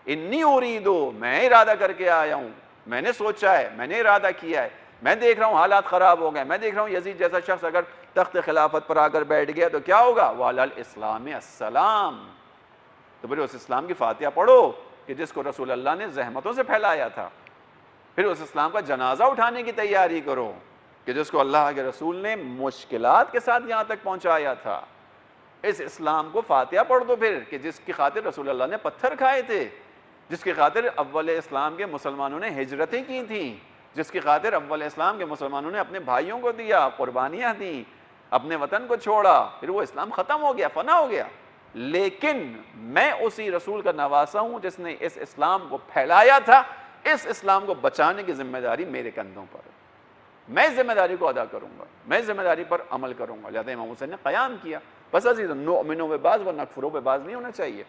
انی اریدو، میں ارادہ کر کے آیا ہوں، میں نے سوچا ہے، میں نے ارادہ کیا ہے، میں دیکھ رہا ہوں حالات خراب ہو گئے، میں دیکھ رہا ہوں یزید جیسا شخص اگر تخت خلافت پر آ کر بیٹھ گیا تو کیا ہوگا؟ وعلی الاسلام السلام، تو پھر اس اسلام کی فاتحہ پڑھو کہ جس کو رسول اللہ نے زحمتوں سے پھیلایا تھا، پھر اس اسلام کا جنازہ اٹھانے کی تیاری کرو کہ جس کو اللہ کے رسول نے مشکلات کے ساتھ یہاں تک پہنچایا تھا۔ اس اسلام کو فاتحہ پڑھ دو پھر کہ جس کی خاطر رسول اللہ نے پتھر کھائے تھے، جس کی خاطر اول اسلام کے مسلمانوں نے ہجرتیں کی تھیں، جس کی خاطر اول اسلام کے مسلمانوں نے اپنے بھائیوں کو دیا، قربانیاں دیں، اپنے وطن کو چھوڑا، پھر وہ اسلام ختم ہو گیا، فنا ہو گیا، لیکن میں اسی رسول کا نواسا ہوں جس نے اس اسلام کو پھیلایا تھا۔ اس اسلام کو بچانے کی ذمہ داری میرے کندھوں پر، میں اس ذمہ داری کو ادا کروں گا، میں اس ذمہ داری پر عمل کروں گا۔ لہذا امام حسین نے قیام کیا۔ بس عزیز، نؤمن ببعض ونکفر ببعض نہیں ہونا چاہیے۔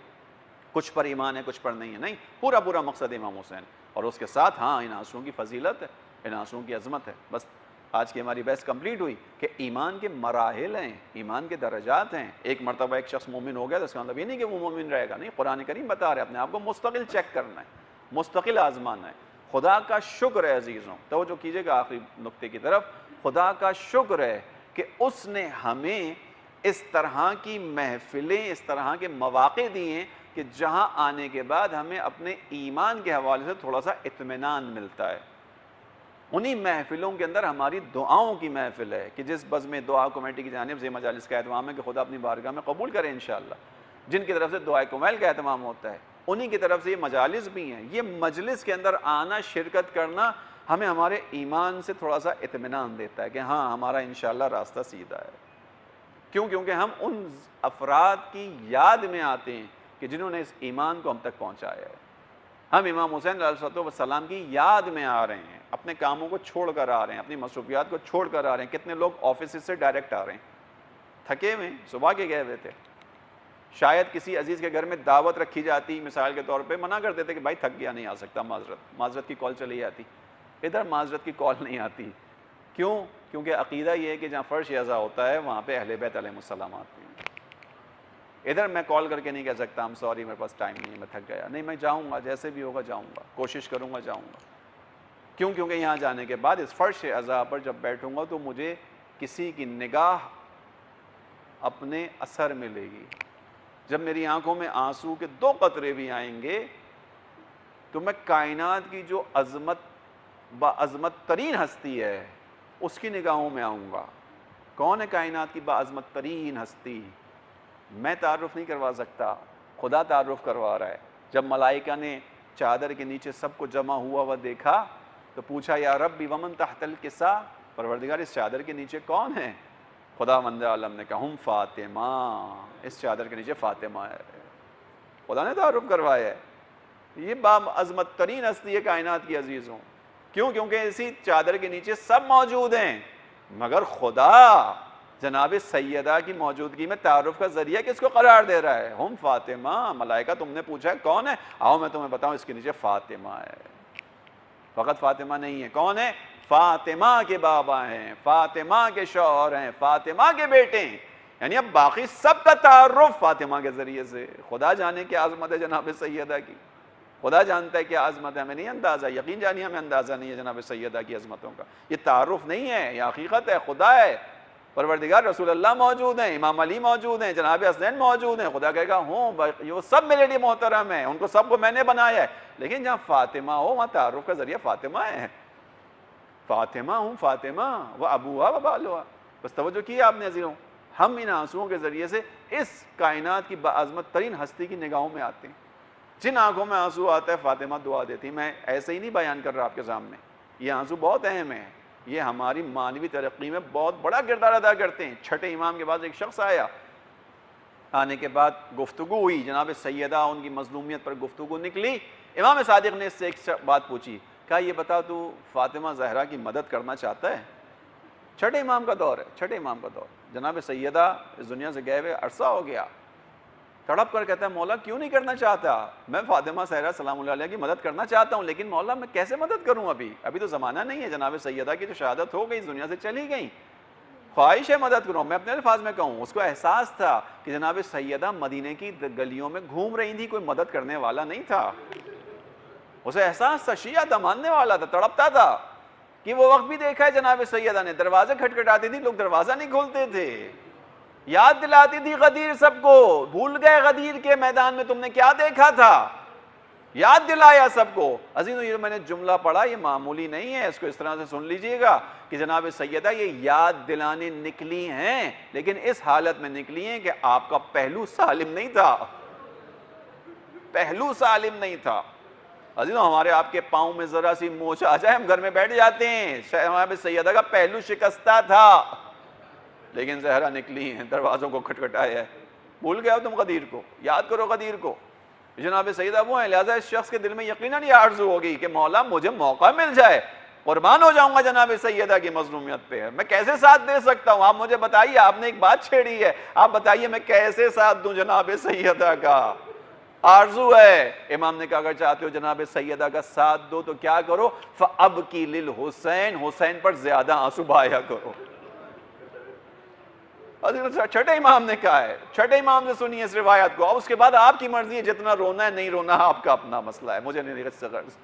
کچھ پر ایمان ہے کچھ پر نہیں ہے، نہیں، پورا پورا مقصد امام حسین، اور اس کے ساتھ ہاں ان آنسوؤں کی فضیلت ہے، ان آنسوؤں کی عظمت ہے۔ بس آج کی ہماری بحث کمپلیٹ ہوئی کہ ایمان کے مراحل ہیں، ایمان کے درجات ہیں۔ ایک مرتبہ ایک شخص مومن ہو گیا تو اس کا مطلب یہ نہیں کہ وہ مومن رہے گا، نہیں، قرآن کریم بتا رہے اپنے آپ کو مستقل چیک کرنا ہے، مستقل آزمانا ہے۔ خدا کا شکر ہے عزیزوں، توجہ کیجئے گا آخری نقطے کی طرف، خدا کا شکر ہے کہ اس نے ہمیں اس طرح کی محفلیں، اس طرح کے مواقع دیے ہیں کہ جہاں آنے کے بعد ہمیں اپنے ایمان کے حوالے سے تھوڑا سا اطمینان ملتا ہے۔ انہی محفلوں کے اندر ہماری دعاؤں کی محفل ہے کہ جس بزم دعا کمیٹی کی جانب سے مجالس کا اہتمام ہے کہ خدا اپنی بارگاہ میں قبول کرے انشاءاللہ، جن کی طرف سے دعائے کمیل کا اہتمام ہوتا ہے، انہی کی طرف سے یہ مجالس بھی ہیں۔ یہ مجلس کے اندر آنا، شرکت کرنا ہمیں ہمارے ایمان سے تھوڑا سا اطمینان دیتا ہے کہ ہاں ہمارا انشاءاللہ راستہ سیدھا ہے۔ کیوں؟ کیونکہ ہم ان افراد کی یاد میں آتے ہیں کہ جنہوں نے اس ایمان کو ہم تک پہنچایا ہے۔ ہم امام حسین علیہ السلام کی یاد میں آ رہے ہیں، اپنے کاموں کو چھوڑ کر آ رہے ہیں، اپنی مصروفیات کو چھوڑ کر آ رہے ہیں۔ کتنے لوگ آفس سے ڈائریکٹ آ رہے ہیں، تھکے ہوئے، صبح کے گئے ہوئے تھے، شاید کسی عزیز کے گھر میں دعوت رکھی جاتی، مثال کے طور پہ منع کر دیتے کہ بھائی تھک گیا نہیں آ سکتا، معذرت کی کال چلی جاتی۔ ادھر معذرت کی کال نہیں آتی، کیوں؟ کیونکہ عقیدہ یہ ہے کہ جہاں فرش اعضا ہوتا ہے وہاں پہ اہل بیت علیہ السلام آتے ہیں۔ ادھر میں کال کر کے نہیں کہہ سکتا ہم سوری میرے پاس ٹائم نہیں ہے، میں تھک گیا، نہیں، میں جاؤں گا، جیسے بھی ہوگا جاؤں گا، کوشش کروں گا جاؤں گا۔ کیوں؟ کیونکہ یہاں جانے کے بعد اس فرش اعضا پر جب بیٹھوں گا تو مجھے کسی کی نگاہ اپنے اثر میں لے گی۔ جب میری آنکھوں میں آنسو کے 2 قطرے بھی آئیں گے تو میں کائنات کی جو عظمت ترین ہستی ہے اس کی نگاہوں میں آؤں گا۔ کون ہے کائنات کی باعظمت ترین ہستی؟ میں تعارف نہیں کروا سکتا، خدا تعارف کروا رہا ہے۔ جب ملائکہ نے چادر کے نیچے سب کو جمع ہوا دیکھا تو پوچھا یا رب ومن تحت الکسا، پروردگار اس چادر کے نیچے کون ہے؟ خدا مند عالم نے کہا ہم فاطمہ، اس چادر کے نیچے فاطمہ ہے۔ خدا نے تعارف کروایا ہے، یہ باعظمت ترین ہستی ہے کائنات کی عزیزوں۔ کیوں؟ کیونکہ اسی چادر کے نیچے سب موجود ہیں، مگر خدا جناب سیدہ کی موجودگی میں تعارف کا ذریعہ کس کو قرار دے رہا ہے؟ ہم فاطمہ۔ ملائکہ تم نے پوچھا ہے کون ہے؟ آؤ میں تمہیں بتاؤں، اس کے نیچے فاطمہ ہے۔ فقط فاطمہ نہیں ہے، کون ہے؟ فاطمہ کے بابا ہیں، فاطمہ کے شوہر ہیں، فاطمہ کے بیٹے ہیں، یعنی اب باقی سب کا تعارف فاطمہ کے ذریعے سے۔ خدا جانے کیا عظمت ہے جناب سیدہ کی، خدا جانتا ہے کیا عظمت ہے، ہمیں نہیں اندازہ، یقین جانیے ہمیں اندازہ نہیں ہے جناب سیدہ کی عظمتوں کا۔ یہ تعارف نہیں ہے، یہ حقیقت ہے، خدا ہے، پروردگار رسول اللہ موجود ہیں، امام علی موجود ہیں، جناب حسین موجود ہیں۔ خدا کہے گا ہوں یہ سب میرے لیے محترم ہیں، ان کو سب کو میں نے بنایا ہے، لیکن جہاں فاطمہ ہو وہاں تعارف کا ذریعہ فاطمہ ہے۔ فاطمہ ہوں فاطمہ و ابوہا و بالہا۔ بس توجہ کی آپ نے عزیزوں، ہم ان آنسوؤں کے ذریعے سے اس کائنات کی باعظمت ترین ہستی کی نگاہوں میں آتے ہیں۔ جن آنکھوں میں آنسو آتا ہے فاطمہ دعا دیتی۔ میں ایسے ہی نہیں بیان کر رہا آپ کے سامنے، یہ آنسو بہت اہم ہیں، یہ ہماری معنوی ترقی میں بہت بڑا کردار ادا کرتے ہیں۔ چھٹے امام کے بعد ایک شخص آیا، آنے کے بعد گفتگو ہوئی، جناب سیدہ ان کی مظلومیت پر گفتگو نکلی۔ امام صادق نے اس سے ایک بات پوچھی، کہا یہ بتا تو فاطمہ زہرا کی مدد کرنا چاہتا ہے؟ چھٹے امام کا دور ہے، چھٹے امام کا دور۔ جناب سیدہ اس دنیا سے گئے ہوئے عرصہ ہو گیا، تڑپ کر کہتا ہے مولا کیوں نہیں کرنا چاہتا؟ میں فاطمہ زہرا سلام اللہ علیہ کی مدد کرنا چاہتا ہوں، لیکن مولا میں کیسے مدد کروں؟ ابھی تو زمانہ نہیں ہے، جناب سیدہ کی تو شہادت ہو گئی، اس دنیا سے چلی گئی، خواہش ہے مدد کروں۔ میں اپنے الفاظ میں کہوں، اس کو احساس تھا کہ جناب سیدہ مدینے کی گلیوں میں گھوم رہی تھی، کوئی مدد کرنے والا نہیں تھا، اسے احساس تھا، شیعہ تھا، ماننے والا تھا، تڑپتا تھا کہ وہ وقت بھی دیکھا ہے جناب سیدہ نے دروازے کھٹکھٹاتی تھی، لوگ دروازہ نہیں کھولتے تھے، یاد دلاتی تھی غدیر سب کو، بھول گئے غدیر کے میدان میں تم نے کیا دیکھا تھا، یاد دلایا سب کو۔ عزیزو یہ میں نے جملہ پڑھا، یہ معمولی نہیں ہے، اس کو اس طرح سے سن لیجئے گا کہ جناب سیدہ یہ یاد دلانے نکلی ہیں، لیکن اس حالت میں نکلی ہیں کہ آپ کا پہلو سالم نہیں تھا، پہلو سالم نہیں تھا۔ عزیزو ہمارے آپ کے پاؤں میں ذرا سی موچ آ جائے ہم گھر میں بیٹھ جاتے ہیں، جناب سیدہ کا پہلو شکستہ تھا، لیکن زہرا نکلی ہیں، دروازوں کو کھٹکھٹایا ہے۔ بھول گئے ہو تم غدیر کو، یاد کرو غدیر کو، جناب سیدہ وہ ہیں، لہٰذا اس شخص کے دل میں یقیناً یہ آرزو ہوگی کہ مولا مجھے موقع مل جائے، قربان ہو جاؤں گا جناب سیدہ کی مظلومیت پہ، میں کیسے ساتھ دے سکتا ہوں؟ آپ مجھے بتائیے، آپ نے ایک بات چھیڑی ہے، آپ بتائیے میں کیسے ساتھ دوں جناب سیدہ کا؟ آرزو ہے۔ امام نے کہا اگر چاہتے ہو جناب سیدہ کا ساتھ دو تو کیا کرو، فَأَبْكِ لِلْحُسَيْن، حسین پر زیادہ آنسو بہایا کرو۔ چھٹے امام نے کہا ہے، چھٹے امام نے سنی ہے اس روایت کو، اب اس کے بعد آپ کی مرضی ہے، جتنا رونا ہے نہیں رونا آپ کا اپنا مسئلہ ہے، مجھے نہیں غصہ غرض۔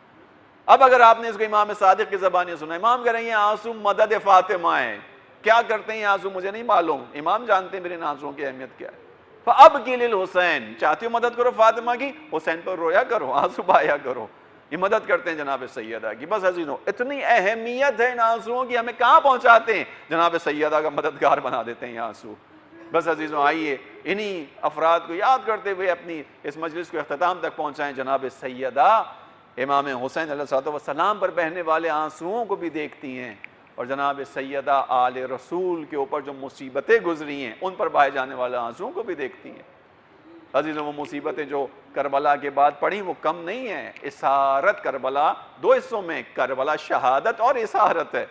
اب اگر آپ نے اس کو امام صادق کی زبانی سنا، امام کہہ رہے ہیں یہ آنسو مدد فاطمہ ہیں، کیا کرتے ہیں یہ آنسو مجھے نہیں معلوم، امام جانتے ہیں میرے ان آنسوؤں کی اہمیت کیا ہے۔ فَأَبْكِ لِلْحُسَيْن، چاہتی ہو مدد کرو فاطمہ کی، حسین پر رویا کرو، آنسو بہایا کرو، یہ مدد کرتے ہیں جناب سیدہ کی۔ بس عزیزوں اتنی اہمیت ہے ان آنسوؤں کی، ہمیں کہاں پہنچاتے ہیں، جناب سیدہ کا مددگار بنا دیتے ہیں یہ آنسو۔ بس عزیزوں آئیے انہی افراد کو یاد کرتے ہوئے اپنی اس مجلس کو اختتام تک پہنچائیں۔ جناب سیدہ امام حسین علیہ السلام پر بہنے والے آنسوؤں کو بھی دیکھتی ہیں، اور جناب سیدہ آل رسول کے اوپر جو مصیبتیں گزری ہیں ان پر بہائے جانے والے آنسوؤں کو بھی دیکھتی ہیں۔ عزیزوں وہ مصیبتیں جو کربلا کے بعد پڑھی وہ کم نہیں ہیں۔ اسارت کربلا دو حصوں میں، کربلا شہادت اور اسارت ہے۔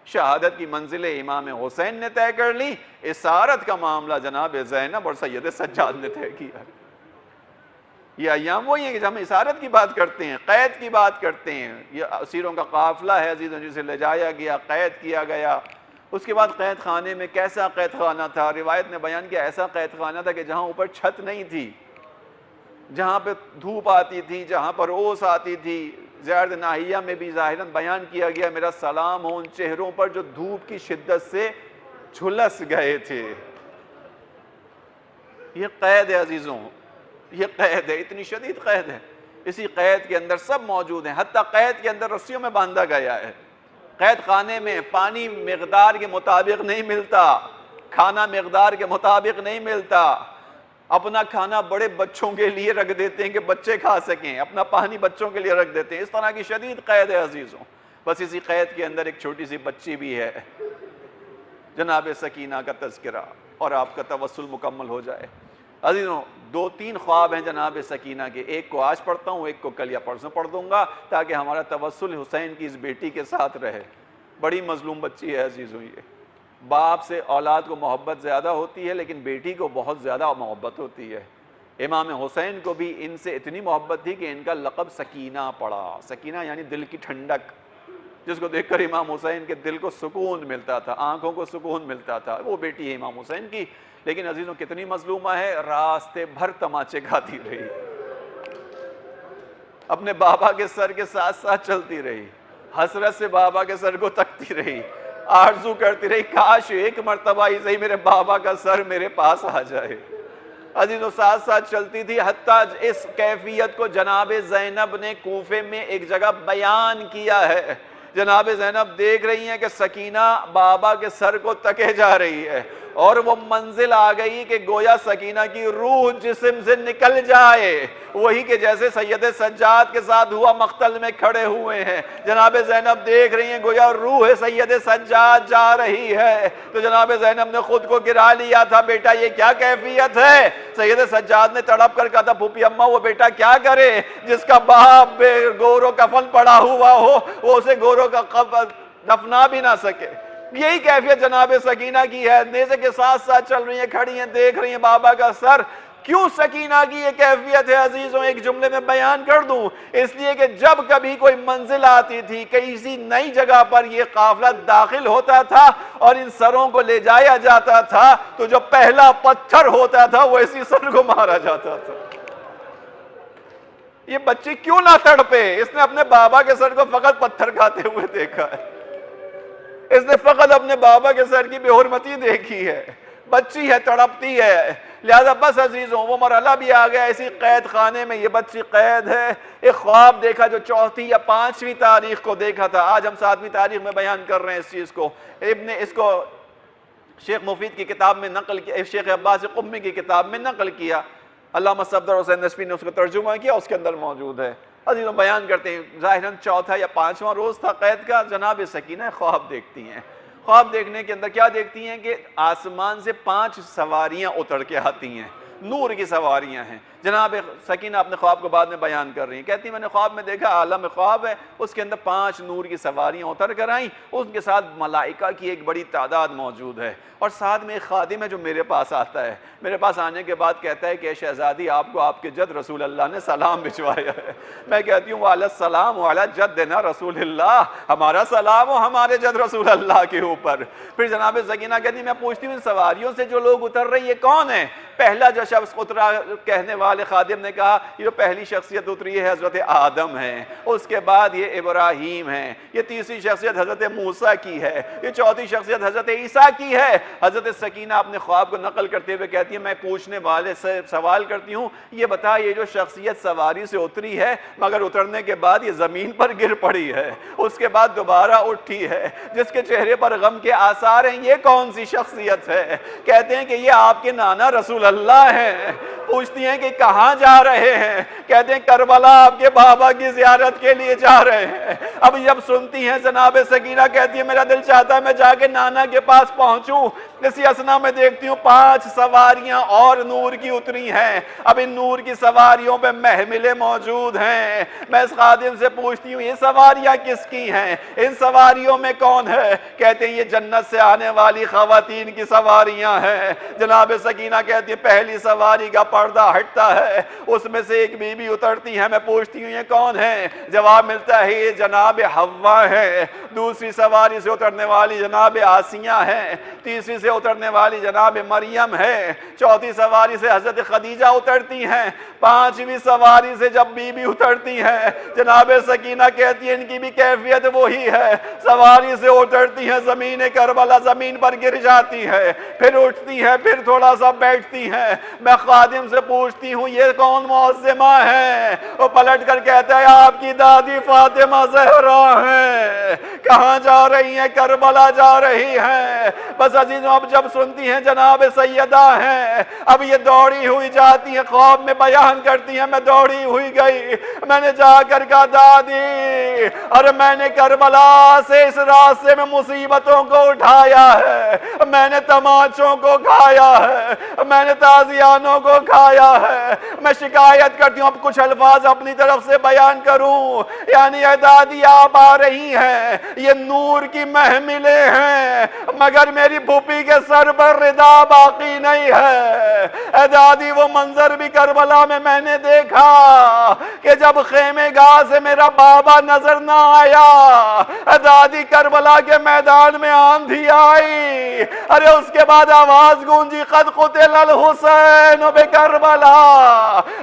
شہادت کی منزل امام حسین نے طے کر لی، اسارت کا معاملہ جناب زینب اور سید سجاد نے طے کیا۔ یہ ایام وہی ہیں کہ جب ہم اسارت کی بات کرتے ہیں، قید کی بات کرتے ہیں، یہ اسیروں کا قافلہ ہے عزیزوں جسے لے جایا گیا، قید کیا گیا، اس کے بعد قید خانے میں کیسا قید خانہ تھا، روایت نے بیان کیا ایسا قید خانہ تھا کہ جہاں اوپر چھت نہیں تھی، جہاں پہ دھوپ آتی تھی، جہاں پر اوس آتی تھی۔ زیارت ناہیہ میں بھی ظاہراً بیان کیا گیا میرا سلام ہو ان چہروں پر جو دھوپ کی شدت سے جھلس گئے تھے۔ یہ قید ہے عزیزوں، یہ قید ہے، اتنی شدید قید ہے۔ اسی قید کے اندر سب موجود ہیں، حتیٰ قید کے اندر رسیوں میں باندھا گیا ہے۔ قید خانے میں پانی مقدار کے مطابق نہیں ملتا، کھانا مقدار کے مطابق نہیں ملتا، اپنا کھانا بڑے بچوں کے لیے رکھ دیتے ہیں کہ بچے کھا سکیں، اپنا پانی بچوں کے لیے رکھ دیتے ہیں۔ اس طرح کی شدید قید ہے عزیزوں۔ بس اسی قید کے اندر ایک چھوٹی سی بچی بھی ہے، جناب سکینہ کا تذکرہ، اور آپ کا توسل مکمل ہو جائے۔ عزیزوں 2-3 خواب ہیں جناب سکینہ کے، ایک کو آج پڑھتا ہوں، ایک کو کل یا پرسوں پڑھ دوں گا تاکہ ہمارا توسل حسین کی اس بیٹی کے ساتھ رہے۔ بڑی مظلوم بچی ہے عزیزوں، یہ باپ سے اولاد کو محبت زیادہ ہوتی ہے لیکن بیٹی کو بہت زیادہ محبت ہوتی ہے۔ امام حسین کو بھی ان سے اتنی محبت تھی کہ ان کا لقب سکینہ پڑا۔ سکینہ یعنی دل کی ٹھنڈک، جس کو دیکھ کر امام حسین کے دل کو سکون ملتا تھا، آنکھوں کو سکون ملتا تھا، وہ بیٹی ہے امام حسین کی۔ لیکن عزیزوں کتنی مظلومہ ہے، راستے بھر تماچے کھاتی رہی، اپنے بابا کے سر کے ساتھ ساتھ چلتی رہی، حسرت سے بابا کے سر کو تکتی رہی، آرزو کرتی رہی کاش ایک مرتبہ ہی صحیح میرے بابا کا سر میرے پاس آ جائے۔ عزیزوں ساتھ ساتھ چلتی تھی، حتیٰ اس کیفیت کو جناب زینب نے کوفے میں ایک جگہ بیان کیا ہے۔ جناب زینب دیکھ رہی ہیں کہ سکینہ بابا کے سر کو تکے جا رہی ہے، اور وہ منزل آ گئی کہ گویا سکینہ کی روح جسم سے نکل جائے، وہی کہ جیسے سید سجاد کے ساتھ ہوا مقتل میں کھڑے ہوئے ہیں۔ جناب زینب دیکھ رہی ہیں گویا روح سید سجاد جا رہی ہے، تو جناب زینب نے خود کو گرا لیا تھا، بیٹا یہ کیا کیفیت ہے؟ سید سجاد نے تڑپ کر کہا تھا پھوپھی اماں وہ بیٹا کیا کرے جس کا باپ بے گور و کفن پڑا ہوا ہو، وہ اسے گورو کا دفنا بھی نہ سکے۔ یہی کیفیت جناب سکینہ کی ہے، نیزے کے ساتھ ساتھ چل رہی ہیں، کھڑی ہیں، دیکھ رہی ہیں بابا کا سر۔ کیوں سکینہ کی یہ کیفیت ہے عزیزوں، ایک جملے میں بیان کر دوں، اس لیے کہ جب کبھی کوئی منزل آتی تھی، کسی نئی جگہ پر یہ قافلہ داخل ہوتا تھا اور ان سروں کو لے جایا جاتا تھا تو جو پہلا پتھر ہوتا تھا وہ اسی سر کو مارا جاتا تھا۔ یہ بچی کیوں نہ تڑپے؟ اس نے اپنے بابا کے سر کو فقط پتھر کھاتے ہوئے دیکھا ہے، اس نے فقط اپنے بابا کے سر کی بے حرمتی دیکھی ہے، بچی ہے، تڑپتی ہے۔ لہذا بس عزیزوں وہ مرحلہ بھی آ گیا، اسی قید خانے میں یہ بچی قید ہے۔ ایک خواب دیکھا جو 4 یا 5 تاریخ کو دیکھا تھا، آج ہم 7 تاریخ میں بیان کر رہے ہیں اس چیز کو۔ اس کو شیخ مفید کی کتاب میں نقل کیا، شیخ عباس قمی کی کتاب میں نقل کیا، علامہ صفدر حسین نشفی نے اس کو ترجمہ کیا، اس کے اندر موجود ہے۔ عزیزوں بیان کرتے ہیں ظاہراً 4 یا 5واں روز تھا قید کا، جناب سکینہ خواب دیکھتی ہیں۔ خواب دیکھنے کے اندر کیا دیکھتی ہیں کہ آسمان سے 5 سواریاں اتر کے آتی ہیں، نور کی سواریاں ہیں۔ جناب سکینہ اپنے خواب کو بعد میں بیان کر رہی ہیں، کہتی میں نے خواب میں دیکھا عالم خواب ہے، اس کے اندر 5 نور کی سواریاں اتر کر آئیں، ان کے ساتھ ملائکہ کی ایک بڑی تعداد موجود ہے، اور ساتھ میں ایک خادم ہے جو میرے پاس آتا ہے، میرے پاس آنے کے بعد کہتا ہے کہ شہزادی آپ کو آپ کے جد رسول اللہ نے سلام بھجوایا ہے۔ میں کہتی ہوں وعلی السلام وعلی جدنا رسول اللہ، ہمارا سلام ہو ہمارے جد رسول اللہ کے اوپر۔ پھر جناب سکینہ کہتی میں پوچھتی ہوں ان سواریوں سے جو لوگ اتر رہے یہ کون ہیں؟ پہلا جو شخص اترا، کہنے والے خادم نے کہا یہ جو پہلی شخصیت اتری ہے حضرت آدم ہے، اس کے بعد یہ ابراہیم ہے، یہ تیسری شخصیت حضرت موسیٰ کی ہے، یہ چوتھی شخصیت حضرت عیسیٰ کی ہے۔ حضرت سکینہ اپنے خواب کو نقل کرتے ہوئے کہتی ہے میں پوچھنے والے سے سوال کرتی ہوں یہ بتا یہ جو شخصیت سواری سے اتری ہے مگر اترنے کے بعد یہ زمین پر گر پڑی ہے، اس کے بعد دوبارہ اٹھی ہے، جس کے چہرے پر غم کے آثار ہیں، یہ کون سی شخصیت ہے؟ کہتے ہیں کہ یہ آپ کے نانا رسول اللہ ہیں۔ پوچھتی ہیں کہ کہاں جا رہے ہیں؟ کہتے ہیں کربلا آپ کے بابا کی زیارت کے لیے جا رہے ہیں۔ اب جب سنتی ہیں جناب سکینہ کہتی ہے میرا دل چاہتا ہے میں جا کے نانا کے پاس پہنچوں، اسی اسنا میں دیکھتی ہوں 5 سواریاں اور نور کی اتری ہیں۔ اب ان نور کی سواریوں پہ محملیں موجود ہیں۔ میں اس خادم سے پوچھتی ہوں یہ سواریاں کس کی ہیں؟ ان سواریوں میں کون ہے؟ کہتے ہیں یہ جنت سے آنے والی خواتین کی سواریاں ہیں۔ جناب سکینہ کہتی ہے پہلی سواری کا پردہ ہٹتا ہے، اس میں سے ایک بی بی اترتی ہے، میں پوچھتی ہوں یہ کون ہے؟ جواب ملتا ہے یہ جناب حوا ہے۔ دوسری سواری سے اترنے والی جناب آسیہ ہے، تیسری سے اترنے والی جناب مریم ہے، چوتھی سواری سے حضرت خدیجہ اترتی ہیں، 5ویں سواری سے جب بی بی اترتی ہیں جناب سکینہ کہتی ہے ان کی بھی کیفیت وہی ہے، سواری سے اترتی ہیں زمین کربلا زمین پر گر جاتی ہے، پھر اٹھتی ہے، پھر تھوڑا سا بیٹھتی ہیں۔ میں خادم سے پوچھتی ہوں یہ کون معظمہ ہے؟ وہ پلٹ کر کہتا ہے آپ کی دادی فاطمہ زہرا ہے۔ کہاں جا رہی ہیں؟ کربلا جا رہی ہیں۔ بس عزیزوں اب جب سنتی ہیں جناب سیدہ ہیں، اب یہ دوڑی ہوئی جاتی ہیں، خواب میں بیان کرتی ہیں میں دوڑی ہوئی گئی، میں نے جا کر کہا دادی اور میں نے کربلا سے اس راستے میں مصیبتوں کو اٹھایا ہے، میں نے تماچوں کو کھایا ہے، میں نے تازیانوں کو کھایا ہے، میں شکایت کرتی ہوں اب کچھ الفاظ اپنی طرف سے بیان کروں، یعنی اے دادی آپ آ رہی ہیں، یہ نور کی محملیں ہیں مگر میری پھوپھی کے سر پر ردا باقی نہیں ہے۔ اے دادی وہ منظر بھی کربلا میں نے دیکھا کہ جب خیمے گاہ سے میرا بابا نظر نہ آیا، اے دادی کربلا کے میدان میں آندھی آئی، ارے اس کے بعد آواز گونجی قد قتل الحسین بکربلا،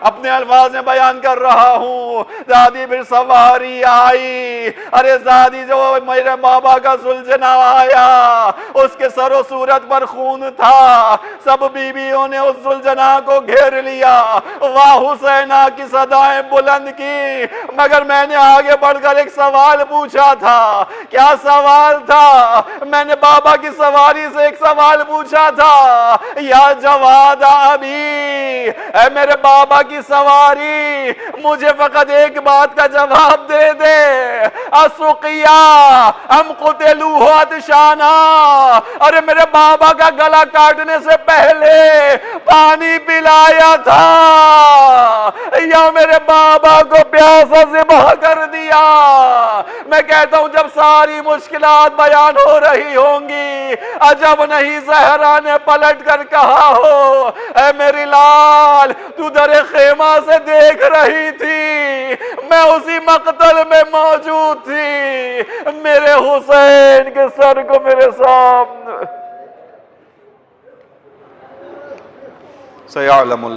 اپنے الفاظ میں بیان کر رہا ہوں، دادی پھر سواری آئی، ارے دادی جو میرے بابا کا زلجنہ آیا اس کے سر و صورت پر خون تھا، سب بیویوں نے اس زلجنہ کو گھیر لیا، واہ حسینہ کی صدائیں بلند کی، مگر میں نے آگے بڑھ کر ایک سوال پوچھا تھا۔ کیا سوال تھا؟ میں نے بابا کی سواری سے ایک سوال پوچھا تھا، یا جواد ابی، اے میرے بابا کی سواری مجھے فقط ایک بات کا جواب دے دے، اسقیا ام قتلوہ عطشانا، ارے میرے بابا کا گلا کاٹنے سے پہلے پانی پلایا تھا یا میرے بابا کو پیاسا ذبح کر دیا؟ میں کہتا ہوں جب ساری مشکلات بیان ہو رہی ہوں گی عجب نہیں زہرا نے پلٹ کر کہا ہو اے میری لال تو در خیمہ سے دیکھ رہی تھی، میں اسی مقتل میں موجود تھی، میرے حسین کے سر کو میرے سامنے سیعلم